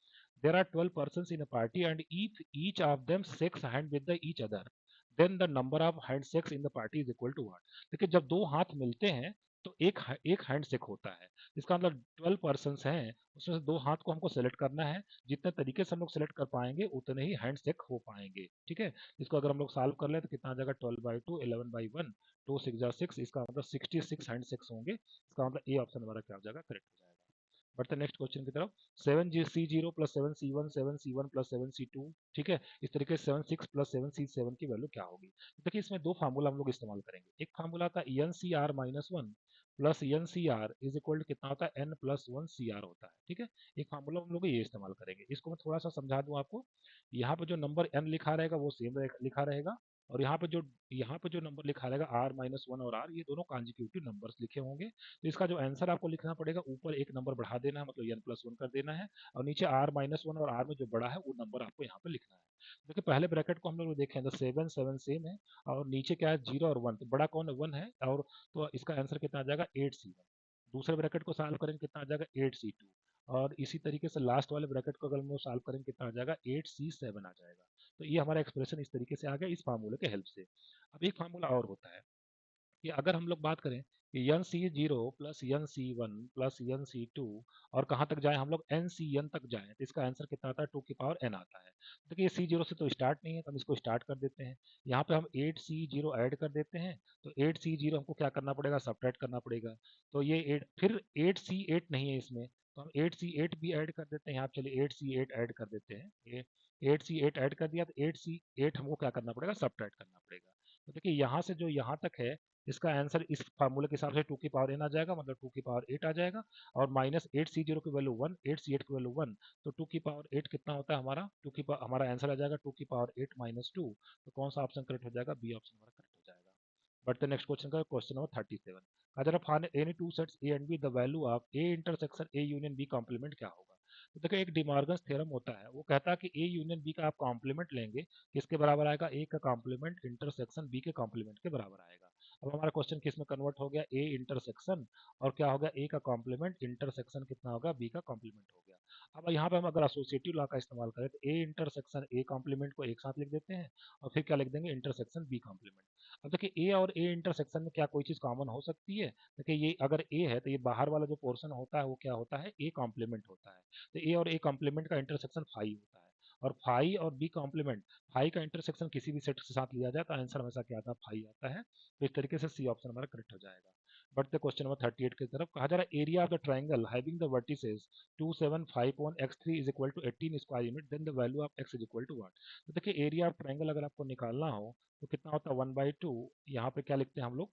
there are 12 persons in a party and if each of them shakes hand with the each other then the number of handshakes in the party is equal to what। देखिए जब दो हाथ मिलते हैं तो एक हैंडशेक होता है, इसका मतलब 12 पर्सन्स हैं, उसमें से दो हाथ को हमको सेलेक्ट करना है, जितने तरीके से हम लोग सेलेक्ट कर पाएंगे उतने ही हैंडशेक हो पाएंगे, ठीक है। इसको अगर हम लोग सॉल्व कर ले तो कितना आ जाएगा, 12/2 11/1 2 6 जा 6, इसका मतलब 66 हैंडशेक्स होंगे, इसका मतलब ए ऑप्शन हमारा क्या हो जाएगा, करेक्ट हो जाएगा। बढ़ते नेक्स्ट क्वेश्चन की तरफ। 7c0 plus 7c1 7c1 plus 7c2, ठीक है, इस तरीके से 76 प्लस 7c7 की वैल्यू क्या होगी। तो देखिए इसमें दो फार्मूला हम लोग इस्तेमाल करेंगे, एक फार्मूला था NCR-1 plus NCR is equal to कितना होता है, n+1 CR होता है, ठीक है। एक फार्मूला हम लोग ये इस्तेमाल करेंगे, इसको मैं थोड़ा सा समझा दूं आपको। यहाँ पे जो नंबर n लिखा रहेगा वो सेम लिखा रहेगा, और यहाँ पे जो नंबर लिखा रहेगा r-1 और r, ये दोनों कॉन्जिक्यूटिव नंबर्स लिखे होंगे। तो इसका जो आंसर आपको लिखना पड़ेगा, ऊपर एक नंबर बढ़ा देना है, मतलब n+1 कर देना है, और नीचे r-1 और r में जो बड़ा है वो नंबर आपको यहाँ पे लिखना है। देखिए पहले ब्रैकेट को हम लोग देखें तो 7 7 सेम है, और नीचे क्या है 0 और 1, तो बड़ा कौन है 1 है, और तो इसका आंसर कितना आ जाएगा 8c1। दूसरे ब्रैकेट को सॉल्व करेंगे कितना आ जाएगा 8c2, और इसी तरीके से लास्ट वाले ब्रैकेट को अगर हम लोग सॉल्व करेंगे कितना आ जाएगा 8c7 आ जाएगा। तो ये हमारा एक्सप्रेशन इस तरीके से आ गया इस फार्मूले के हेल्प से। अब एक फार्मूला और होता है कि अगर हम लोग बात करें कि NC0 plus NC1 plus NC2 और कहाँ तक जाए हम लोग NCN तक जाएं, तो इसका आंसर कितना आता है, 2 की पावर n आता है। देखिए C0 से तो स्टार्ट नहीं है, तो हम इसको स्टार्ट कर देते हैं, यहाँ पे हम 8C0 ऐड कर देते हैं, तो 8C0 हमको क्या करना पड़ेगा, सब्ट्रैक्ट करना पड़ेगा। तो ये 8 फिर 8C8 नहीं है इसमें, तो हम 8C8 भी ऐड कर देते हैं, यहाँ चलिए 8C8 ऐड कर देते हैं, 8C8 ऐड कर दिया, तो 8C8 हमको क्या करना पड़ेगा, सब्ट्रैक्ट करना पड़ेगा। तो देखिए यहाँ से जो यहाँ तक है इसका आंसर इस फार्मूले के हिसाब से 2 की पावर n आ जाएगा, मतलब 2 की पावर 8 आ जाएगा। और माइनस 8c0 की वैल्यू 1, 8c8 की वैल्यू 1, तो 2 की पावर 8 कितना होता है हमारा, हमारा आंसर आ जाएगा 2 की पावर 8 माइनस 2। तो कौन सा ऑप्शन करेक्ट हो जाएगा, बी ऑप्शन हमारा करेक्ट हो जाएगा। बट द नेक्स्ट क्वेश्चन का क्वेश्चन नंबर 37, अगर find any two sets A and B the value of A intersection A union B complement क्या होगा। तो देखिए एक डिमॉर्गन्स थ्योरम होता है, वो कहता है कि ए यूनियन बी का आप कॉम्प्लीमेंट लेंगे, किसके बराबर आएगा, ए का कॉम्प्लीमेंट इंटरसेक्शन बी के कॉम्प्लीमेंट के बराबर आएगा। अब हमारा क्वेश्चन किस में कन्वर्ट हो गया, ए इंटरसेक्शन और क्या हो गया, ए का कॉम्प्लीमेंट इंटरसेक्शन कितना होगा, बी का कॉम्प्लीमेंट हो गया। अब यहाँ पे हम अगर एसोसिएटिव लॉ का इस्तेमाल करें तो ए इंटरसेक्शन ए कॉम्प्लीमेंट को एक साथ लिख देते हैं और फिर क्या लिख देंगे, इंटरसेक्शन बी कॉम्प्लीमेंट। अब देखिए ए और ए इंटरसेक्शन में क्या कोई चीज कॉमन हो सकती है, देखिए ये अगर ए है तो ये बाहर वाला जो पोर्शन होता है वो क्या होता है, ए कॉम्प्लीमेंट होता है। तो ए और ए कॉम्प्लीमेंट का इंटरसेक्शन फाई होता है, और फाई और बी कॉम्प्लीमेंट, फाई का इंटरसेक्शन किसी भी सेट के साथ लिया जाए तो आंसर हमेशा क्या आता है, फाई आता है। तो इस तरीके से सी ऑप्शन हमारा करेक्ट हो जाएगा। बढ़ते क्वेश्चन नंबर 38 की तरफ, कहा जा रहा है area of the triangle having the vertices 2 7 5 on x3 is equal to 18 square unit, then the value of x is equal to what. तो देखिए एरिया ऑफ ट्राइंगल अगर आपको निकालना हो तो कितना होता है, 1/2। यहाँ पे क्या लिखते हैं हम लोग,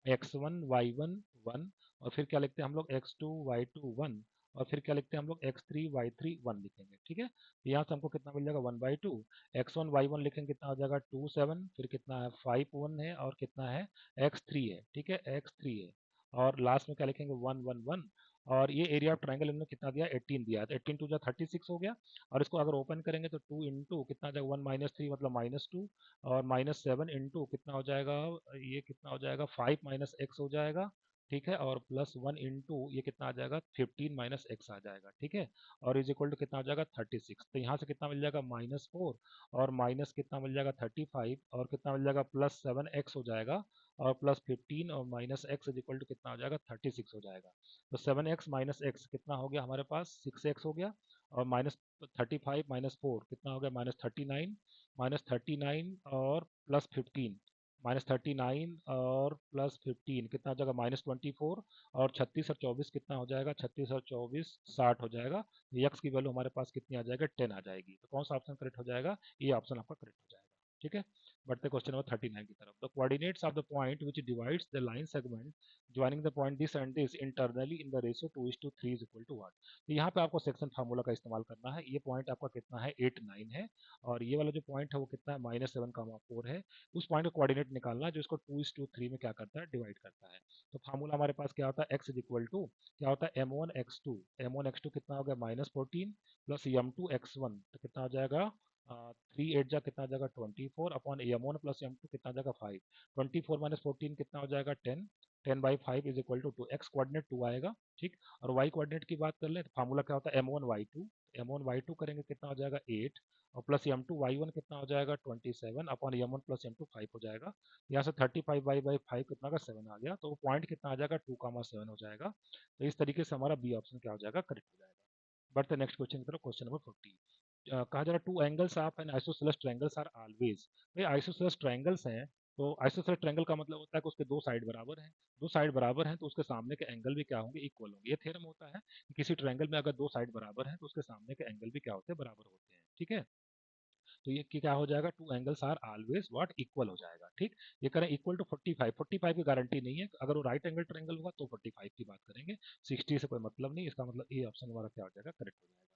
x1 y1 1, और फिर क्या लिखते हैं हम लोग, x2 y2 1, और फिर क्या लिखते हैं हम लोग, x3 y3 1 लिखेंगे, ठीक है। तो यहाँ से हमको कितना मिल जाएगा, 1/2, x1 y1 लिखेंगे कितना हो जाएगा 2 7, फिर कितना है 5 1 है, और कितना है x3 है, ठीक है, x3 है, और लास्ट में क्या लिखेंगे 1 1 1। और ये एरिया ऑफ ट्राइंगल इन्होंने कितना दिया, 18 दिया, तो 18 टू जा 36 हो गया। और इसको अगर ओपन करेंगे तो 2 इंटू कितना आ जाएगा, 1 माइनस 3 मतलब -2, और -7 इंटू कितना हो जाएगा, ये कितना हो जाएगा 5 माइनस एक्स हो जाएगा, ठीक है, और +1 इंटू ये कितना आ जाएगा 15 माइनस एक्स आ जाएगा, ठीक है, और इज इक्वल टू कितना हो जाएगा 36। तो यहाँ से कितना मिल जाएगा -4, और माइनस कितना मिल जाएगा 35, और कितना मिल जाएगा +7x हो जाएगा, और +15 और minus x is equal to कितना हो जाएगा 36 हो जाएगा। तो 7x माइनस एक्स कितना हो गया हमारे पास, 6x हो गया, और -35 -4 कितना हो गया -39, -39 और +15, -39 और +15 कितना हो जाएगा -24, और 36 और 24 कितना हो जाएगा, 36 और 24 60 हो जाएगा। यक्स की वैल्यू हमारे पास कितनी आ जाएगा, 10 आ जाएगी। तो कौन सा ऑप्शन करेक्ट हो जाएगा, ये ऑप्शन आपका करेक्ट हो जाएगा, ठीक है। बढ़ते क्वेश्चन नंबर 39 की तरफ, the coordinates of the point which divides the line segment joining the point this and this internally in the ratio 2:3 is equal to what. तो यहाँ पे आपको सेक्शन फार्मूला का इस्तेमाल करना है। ये पॉइंट आपका कितना है 8 9 है, और ये वाला जो पॉइंट है वो कितना है -7,4 है। उस पॉइंट का कोऑर्डिनेट निकालना है जो इसको 2:3 में क्या करता है, डिवाइड करता है। तो फार्मूला हमारे पास क्या होता है, x इज इक्वल टू क्या होता है m1 x2, m1 x2 कितना हो गया -14 प्लस m2 x1, तो कितना हो जाएगा 3 8 जा कितना हो जाएगा 24 अपॉन m1 प्लस m2 कितना हो जाएगा 5, 24 माइनस 14 कितना हो जाएगा 10, 10/5 is equal to 2, x coordinate 2 आएगा, ठीक। और वाई कोऑर्डिनेट की बात कर ले तो फार्मूला क्या होता है m1 y2, m1 y2 करेंगे कितना हो जाएगा 8, और प्लस m2 y1 कितना हो जाएगा 27 अपॉन m1 प्लस m2 5 हो जाएगा। यहाँ से 35/5 कितना का 7 आ गया, तो वो पॉइंट कितना आ जाएगा 2,7 हो जाएगा। तो इस तरीके से हमारा बी ऑप्शन क्या हो जाएगा, करेक्ट हो जाएगा। बढ़ते नेक्स्ट क्वेश्चन की तरफ, क्वेश्चन नंबर 40, कहा जा रहा है two angles of an isosceles triangles are always. भाई आइसोसेलेस ट्रायंगल्स हैं, तो आइसोसेलेस ट्रायंगल का मतलब होता है कि उसके दो साइड बराबर हैं, दो साइड बराबर हैं तो उसके सामने के एंगल भी क्या होंगे, इक्वल होंगे। ये थ्योरम होता है कि किसी ट्रायंगल में अगर दो साइड बराबर हैं तो उसके सामने के एंगल भी क्या होते हैं, बराबर होते हैं, ठीक है। तो ये क्या हो जाएगा, two angles are always what, equal हो जाएगा, ठीक। ये करें इक्वल टू 45, 45 की गारंटी नहीं है, अगर वो राइट एंगल ट्रायंगल होगा तो 45 की बात करेंगे, 60 से कोई मतलब नहीं। इसका मतलब ए ऑप्शन हमारा क्या हो जाएगा, करेक्ट हो जाएगा।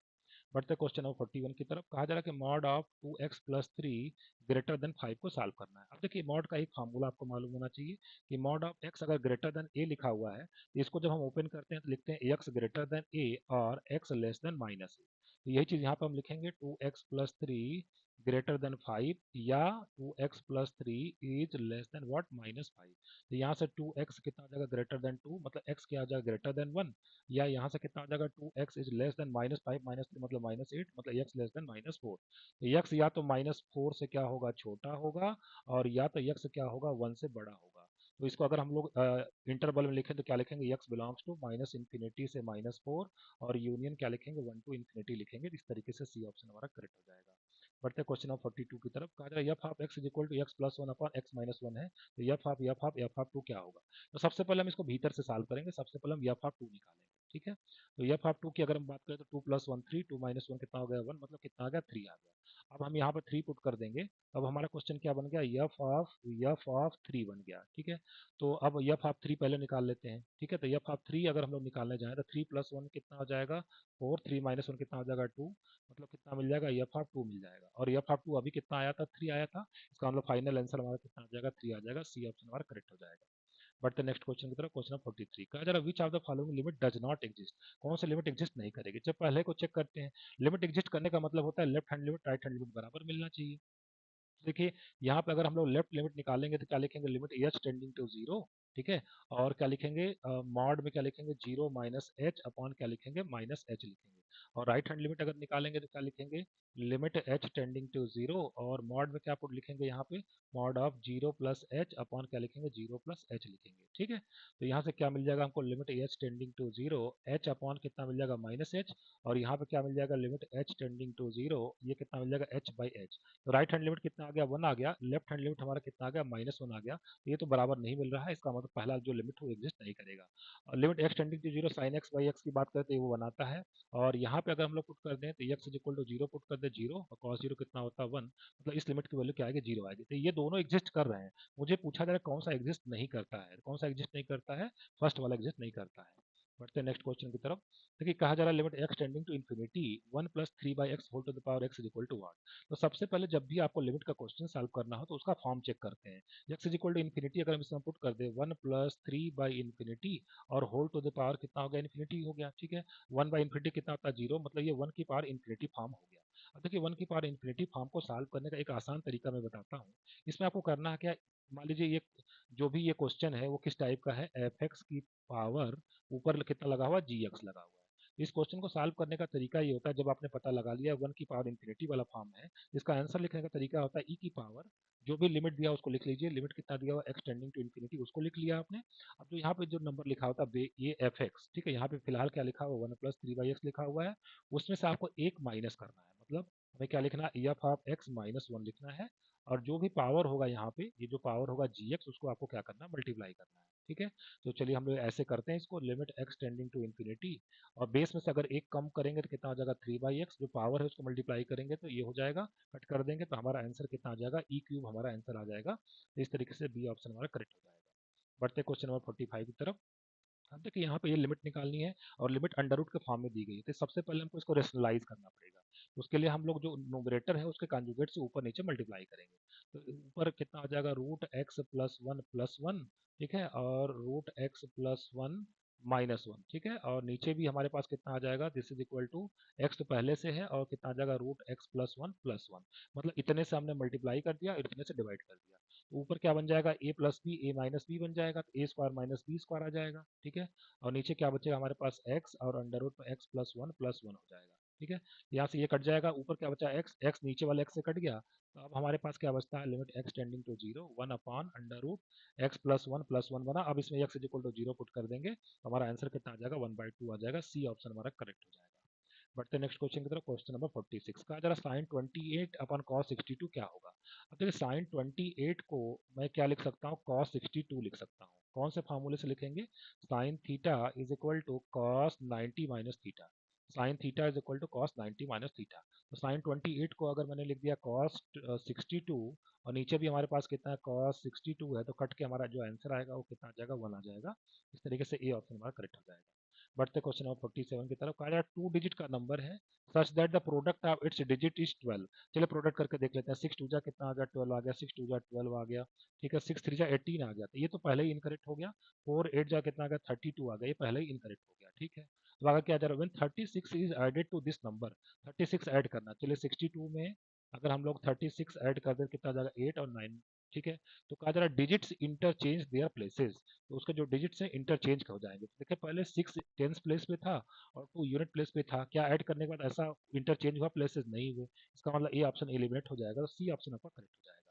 बढ़ते क्वेश्चन नंबर 41 की तरफ, कहा जा रहा है कि mod of 2x plus 3 greater than 5 को सॉल्व करना है। अब देखिए मॉड का एक फार्मूला आपको मालूम होना चाहिए कि मॉड ऑफ x अगर ग्रेटर देन a लिखा हुआ है तो इसको जब हम ओपन करते हैं तो लिखते हैं x ग्रेटर देन a और x less than minus a। तो यही चीज यहाँ पे हम लिखेंगे 2x प्लस 3 ग्रेटर देन 5 या 2x plus 3 is less than what, -5। तो यहाँ से 2x कितना हो जाएगा ग्रेटर देन 2, मतलब x क्या हो जाएगा ग्रेटर देन 1, या यहाँ से कितना हो जाएगा 2x इज लेस देन -5 -3 मतलब -8, मतलब x लेस देन -4। तो x या तो -4 से क्या होगा, छोटा होगा, और या तो x क्या होगा 1 से बड़ा होगा। तो इसको अगर हम लोग इंटरवल में लिखें तो क्या लिखेंगे, x बिलोंग्स टू -∞ से -4, और यूनियन क्या लिखेंगे 1 to ∞ लिखेंगे। इस तरीके से सी ऑप्शन हमारा करेक्ट हो जाएगा। बढ़ते क्वेश्चन ऑफ 42 की तरफ, कहा जा रहा है f of x is equal to x plus 1 upon x minus 1 है, तो एफ ऑफ 2 क्या होगा। तो सबसे पहले हम इसको भीतर से सॉल्व करेंगे, सबसे पहले हम एफ ऑफ 2 निकालेंगे, ठीक है। तो एफ ऑफ 2 की अगर हम बात करें तो 2 + 1 3, 2 - 1 कितना हो गया 1, मतलब कितना आ गया 3 आ गया। अब हम यहाँ पर 3 पुट कर देंगे, अब हमारा क्वेश्चन क्या बन गया, एफ ऑफ 3 बन गया। ठीक है, तो अब एफ ऑफ 3 पहले निकाल लेते हैं। ठीक है, तो एफ ऑफ 3 अगर हम लोग निकालने जाएं तो 3 + 1 कितना हो जाएगा 4, 3 - 1 कितना हो जाएगा 2, मतलब कितना मिल जाएगा एफ ऑफ 2 मिल जाएगा। और एफ ऑफ 2 अभी कितना आया था 3 आया था, इसका मतलब फाइनल आंसर हमारा कितना आ जाएगा 3 आ जाएगा। सी ऑप्शन हमारा करेक्ट हो जाएगा। बट द नेक्स्ट क्वेश्चन की तरफ, क्वेश्चन 43 का जरा which of the following limit does not exist, कौन सा लिमिट एग्जिस्ट नहीं करेगी। जब पहले को चेक करते हैं, लिमिट एग्जिस्ट करने का मतलब होता है left hand limit right hand limit बराबर मिलना चाहिए। देखिए यहाँ पे अगर हम लोग लेफ्ट लिमिट निकालेंगे तो क्या लिखेंगे, limit h tending to zero. ठीक है, और क्या लिखेंगे मॉड में क्या लिखेंगे 0 - h अपॉन क्या लिखेंगे -h लिखेंगे। और राइट हैंड लिमिट अगर निकालेंगे तो क्या लिखेंगे, limit h tending to zero, और मॉड में क्या पुट लिखेंगे यहाँ पे मॉड ऑफ 0 + h अपॉन क्या लिखेंगे 0 + h लिखेंगे। ठीक है, तो यहाँ से क्या मिल जाएगा हमको, limit h tending to zero h upon कितना मिल जाएगा -h, और यहाँ पे क्या मिल जाएगा limit h tending to zero, ये कितना मिल जाएगा h/h। तो राइट हैंड लिमिट कितना आ गया 1 आ गया, लेफ्ट हैंड लिमिट हमारा कितना आ गया -1 आ गया। तो ये तो बराबर नहीं मिल रहा है, इसका मतलब पहला जो लिमिट वो एग्जिस्ट नहीं करेगा। और limit x tending to zero sin x/x की बात करते हैं वो बनाता है। और यहाँ पे अगर हम लोग पुट कर दें तो x equal to zero put कर दे 0, और cos 0 कितना होता है 1, मतलब इस लिमिट की वैल्यू क्या आएगी 0 आएगी। तो ये दोनों एग्जिस्ट कर रहे हैं, मुझे पूछा जा रहा है कौन सा एग्जिस्ट नहीं करता है, कौन सा एग्जिस्ट नहीं करता है, फर्स्ट वाला एग्जिस्ट नहीं करता है। बढ़ते हैं नेक्स्ट क्वेश्चन की तरफ। देखिए कहा जा रहा है limit x tending to infinity 1 + 3/x whole to the power x is equal to what. तो सबसे पहले जब भी आपको लिमिट का क्वेश्चन सॉल्व करना हो तो उसका फॉर्म चेक करते हैं। x is equal to infinity अगर हम इसमें पुट कर दे 1 + 3/इन्फिनिटी और होल टू द पावर कितना हो गया इन्फिनिटी हो गया। ठीक है, 1/इन्फिनिटी कितना होता है 0, मतलब ये 1 की पावर इन्फिनिटी फॉर्म हो गया। अब देखिए 1 की पावर इन्फिनिटी फॉर्म को सॉल्व करने का एक आसान तरीका मैं बताता हूँ। इसमें आपको करना है क्या, मान लीजिए ये जो भी ये क्वेश्चन है वो किस टाइप का है, एफ एक्स की पावर ऊपर कितना लगा हुआ जी एक्स लगा हुआ है। इस क्वेश्चन को सॉल्व करने का तरीका ये होता है, जब आपने पता लगा लिया 1 की पावर इन्फिनिटी वाला फॉर्म है, इसका आंसर लिखने का तरीका होता है ई की पावर जो भी लिमिट दिया उसको लिख लीजिए, लिमिट कितना दिया हुआ एक्स टेंडिंग टू इन्फिनिटी उसको लिख लिया आपने। अब जो यहाँ पे जो नंबर लिखा होता है ये एफ एक्स, ठीक है, यहाँ पे फिलहाल क्या लिखा हुआ 1 + 3/x लिखा हुआ है, उसमें से आपको एक माइनस करना है, मतलब हमें क्या लिखना है एफ ऑफ एक्स -1 लिखना है। और जो भी पावर होगा यहाँ पे, ये जो पावर होगा जी एक्स, उसको आपको क्या करना है मल्टीप्लाई करना है। ठीक है, तो चलिए हम लोग ऐसे करते हैं इसको, limit x tending to infinity, और बेस में से अगर एक कम करेंगे तो कितना हो जाएगा 3/x, जो पावर है उसको मल्टीप्लाई करेंगे तो ये हो जाएगा, कट कर देंगे तो हमारा आंसर कितना आ जाएगा e³ हमारा आंसर आ जाएगा। तो इस तरीके से बी ऑप्शन हमारा करेक्ट हो जाएगा। बढ़ते क्वेश्चन नंबर 45 की तरफ। अब देखिए यहाँ पे ये लिमिट निकालनी है और लिमिट अंडर रूट के फॉर्म में दी गई है, तो सबसे पहले हमको इसको रेशनलाइज करना पड़ेगा। तो उसके लिए हम लोग जो नोमरेटर है उसके कॉन्जुगेट से ऊपर नीचे मल्टीप्लाई करेंगे। तो ऊपर कितना आ जाएगा √x + 1 + 1, ठीक है, और √x + 1 - 1, ठीक है, और नीचे भी हमारे पास कितना आ जाएगा, this is equal to x तो पहले से है, और कितना आ जाएगा √x + 1 + 1, मतलब इतने से हमने मल्टीप्लाई कर दिया और इतने से डिवाइड कर दिया। तो ऊपर क्या बन जाएगा a + b a - b बन जाएगा, तो a² - b² आ जाएगा। ठीक है, और नीचे क्या बचेगा हमारे पास x, और अंडर रूट में x + 1 + 1 हो जाएगा। ठीक है, यहाँ से ये कट जाएगा, ऊपर क्या बचा x नीचे वाले x से कट गया, तो अब हमारे पास क्या बचता है, limit x tending to zero 1 upon under root x + 1 + 1 बना। अब इसमें x is equal to 0 put कर देंगे तो हमारा आंसर कितना आ जाएगा 1/2 आ जाएगा। सी ऑप्शन हमारा करेक्ट हो जाएगा। बढ़ते नेक्स्ट क्वेश्चन की तरफ, क्वेश्चन नंबर 46 का जरा sin 28 अपॉन cos 62 क्या होगा। अब देखिए sin 28 को मैं क्या लिख सकता हूँ, cos 62 लिख सकता हूँ। कौन से फार्मूले से लिखेंगे, sin theta is equal to cos 90 - थीटा, sin theta is equal to cos 90 - थीटा। तो sin 28 को अगर मैंने लिख दिया cos 62, और नीचे भी हमारे पास कितना है cos 62 है, तो कट के हमारा जो आंसर आएगा वो कितना आ जाएगा 1 आ जाएगा। इस तरीके से ए ऑप्शन हमारा करेक्ट हो जाएगा। बढ़ते क्वेश्चन नंबर 47 की तरफ। कहा जाए 2 डिजिट का नंबर है such that the product of its digit is 12। चलिए प्रोडक्ट करके देख लेते हैं। 6 2 जा कितना आ गया 12 आ गया, 6 2 जा 12 आ गया। ठीक है, 6 3 जा 18 आ गया, तो ये तो पहले ही इनकरेक्ट हो गया। 4 8 जा कितना आ गया 32 आ गया, ये पहले ही इनकरेक्ट हो गया। ठीक है, तो आगे क्या जा रहा है, when 36 is added to this number, 36 add करना। चलिए 62 में अगर हम लोग 36 ऐड कर दे कितना आ जाएगा 8 और 9। ठीक है, तो कहा जा रहा है डिजिट्स इंटरचेंज देयर प्लेसेस, तो उसके जो डिजिट्स हैं इंटरचेंज हो जाएंगे। तो देखिए पहले 6 टेंस प्लेस पे था और 2 यूनिट प्लेस पे था, क्या ऐड करने के बाद ऐसा इंटरचेंज हुआ, प्लेसेस नहीं हुए, इसका मतलब ए ऑप्शन एलिमिनेट हो जाएगा। तो सी ऑप्शन आपका करेक्ट हो जाएगा।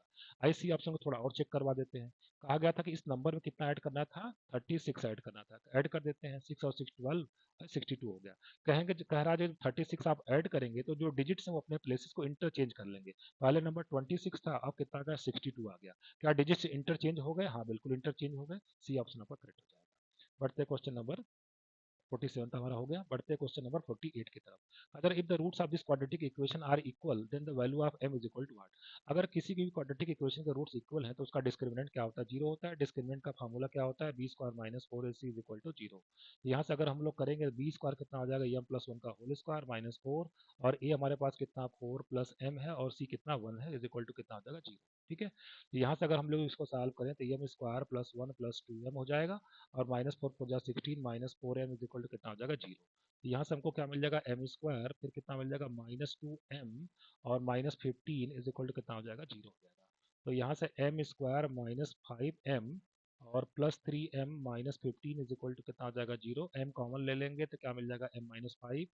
आई सी ऑप्शन को थोड़ा और चेक करवा देते हैं। कहा गया था कि इस नंबर में कितना ऐड करना था 36 ऐड करना था, तो ऐड कर देते हैं 6 और 6 12 62 हो गया। कह रहा है 36 आप ऐड करेंगे तो जो डिजिट्स हैं वो अपने प्लेसेस को इंटरचेंज कर लेंगे। पहले नंबर 26 था, अब कितना आ गया 62 आ गया। क्या डिजिट्स इंटरचेंज हो गए, हाँ बिल्कुल इंटरचेंज हो गए। सी ऑप्शन आपका करेक्ट हो जाएगा। बढ़ते क्वेश्चन नंबर 47 तो हमारा हो गया। बढ़ते हैं क्वेश्चन नंबर 48 की तरफ। अगर if the roots of this quadratic equation are equal then the value of m is equal to what. अगर किसी भी क्वाड्रेटिक इक्वेशन के रूट्स इक्वल हैं तो उसका डिस्क्रिमिनेंट क्या होता है, जीरो होता है। डिस्क्रिमिनेंट का फार्मूला क्या होता है, b square minus 4ac is equal to zero. यहाँ से अगर हम लोग करेंगे बी स्क्वायर कितना हो जाएगा, m प्लस वन का होल स्क्वायर माइनस 4, और a हमारे पास कितना 4 प्लस m है, और c कितना 1 है, इज इक्वल टू कितना हो जाएगा, जीरो। ठीक है, तो यहाँ से अगर हम लोग इसको सॉल्व करें तो m square plus one plus two m हो जाएगा, और माइनस फोर फोर जा 16 minus 4m is equal to कितना हो जाएगा, जीरो। तो यहाँ से हमको क्या मिल जाएगा, एम स्क्वायर फिर कितना मिल जाएगा माइनस 2m, और माइनस 15 इज इक्वल टू कितना हो जाएगा, जीरो हो जाएगा। तो यहाँ से एम स्क्वायर माइनस 5m और plus 3m minus 15 is equal to कितना हो जाएगा, जीरो। m कॉमन ले लेंगे तो क्या मिल जाएगा, m माइनस 5,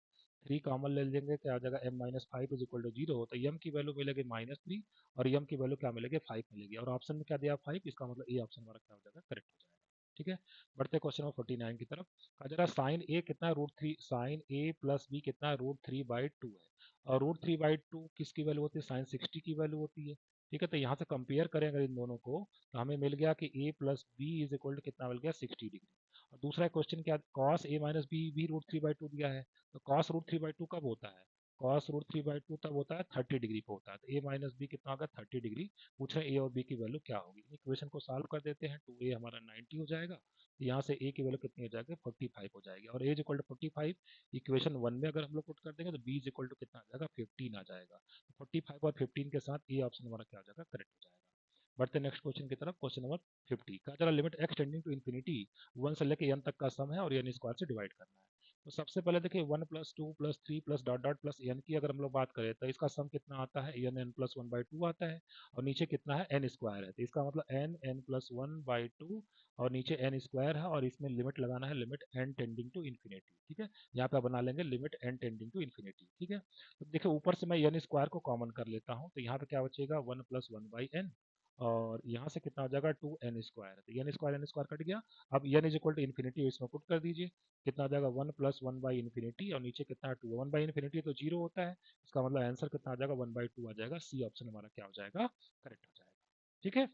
3 कॉमन ले लेंगे क्या हो जाएगा, m minus 5 is equal to zero. तो m की वैल्यू मिलेगी माइनस 3, और m की वैल्यू क्या मिलेगी, 5 मिलेगी। और ऑप्शन में क्या दिया, 5, इसका मतलब ए ऑप्शन हमारा क्या हो जाएगा, करेक्ट हो जाएगा। ठीक है, बढ़ते क्वेश्चन नंबर 49 की तरफ। कहा जा रहा है साइन ए कितना रूट थ्री, साइन ए प्लस बी कितना रूट 3/2 है, और रूट 3/2 किसकी वैल्यू होती है, साइन 60 की वैल्यू होती है। ठीक है, तो यहाँ से कंपेयर करें अगर इन दोनों को, तो हमें मिल गया कि a plus B is equal to कितना मिल गया, 60 डिग्री। और दूसरा क्वेश्चन क्या, कॉस ए माइनस बी भी रूट 3/2 दिया है। तो कॉस रूट 3/2 कब होता है, कॉस रूट 3/2 तब होता है 30 डिग्री पे होता है। तो ए माइनस बी कितना होगा, 30 डिग्री। पूछ रहे ए और बी की वैल्यू क्या होगी। इक्वेशन को सॉल्व कर देते हैं, 2a हमारा 90 हो जाएगा, तो यहाँ से ए की वैल्यू कितनी हो जाएगी, 45 हो जाएगी, और A is equal to 45 equation one में अगर हम लोग पुट कर देंगे तो बी इज इक्वल टू कितना आ जाएगा, 15 आ जाएगा। 45 और 15 के साथ ए ऑप्शन हमारा क्या हो जाएगा, करेक्ट हो जाएगा। बढ़ते नेक्स्ट क्वेश्चन की तरफ। क्वेश्चन नंबर 50 का जरा limit x tending to infinity 1 से लेकर n तक का सम है, और n स्क्वायर से डिवाइड करना है। तो सबसे पहले देखिए 1 plus 2 plus 3 plus dot dot plus n की अगर हम लोग बात करें तो इसका सम कितना आता है, n प्लस 1/2 आता है, और नीचे कितना है, n स्क्वायर है। तो इसका मतलब n प्लस 1/2, और नीचे n स्क्वायर है, और इसमें लिमिट लगाना है, limit n tending to infinity. ठीक है, यहाँ पे बना लेंगे limit n tending to infinity. ठीक है, तो देखिए ऊपर से मैं n स्क्वायर को कॉमन कर लेता हूँ, तो यहाँ पे क्या बचेगा, 1 प्लस 1/n, और यहाँ से कितना हो जाएगा, 2n स्क्वायर। तो n स्क्वायर कट गया। अब n is equal to infinity इसमें पुट कर दीजिए, कितना हो जाएगा, 1 प्लस 1/इन्फिनिटी, और नीचे कितना है 2, 1/इन्फिनिटी तो जीरो होता है, इसका मतलब आंसर कितना आ जाएगा, 1/2 आ जाएगा। सी ऑप्शन हमारा क्या हो जाएगा, करेक्ट हो जाएगा। ठीक है,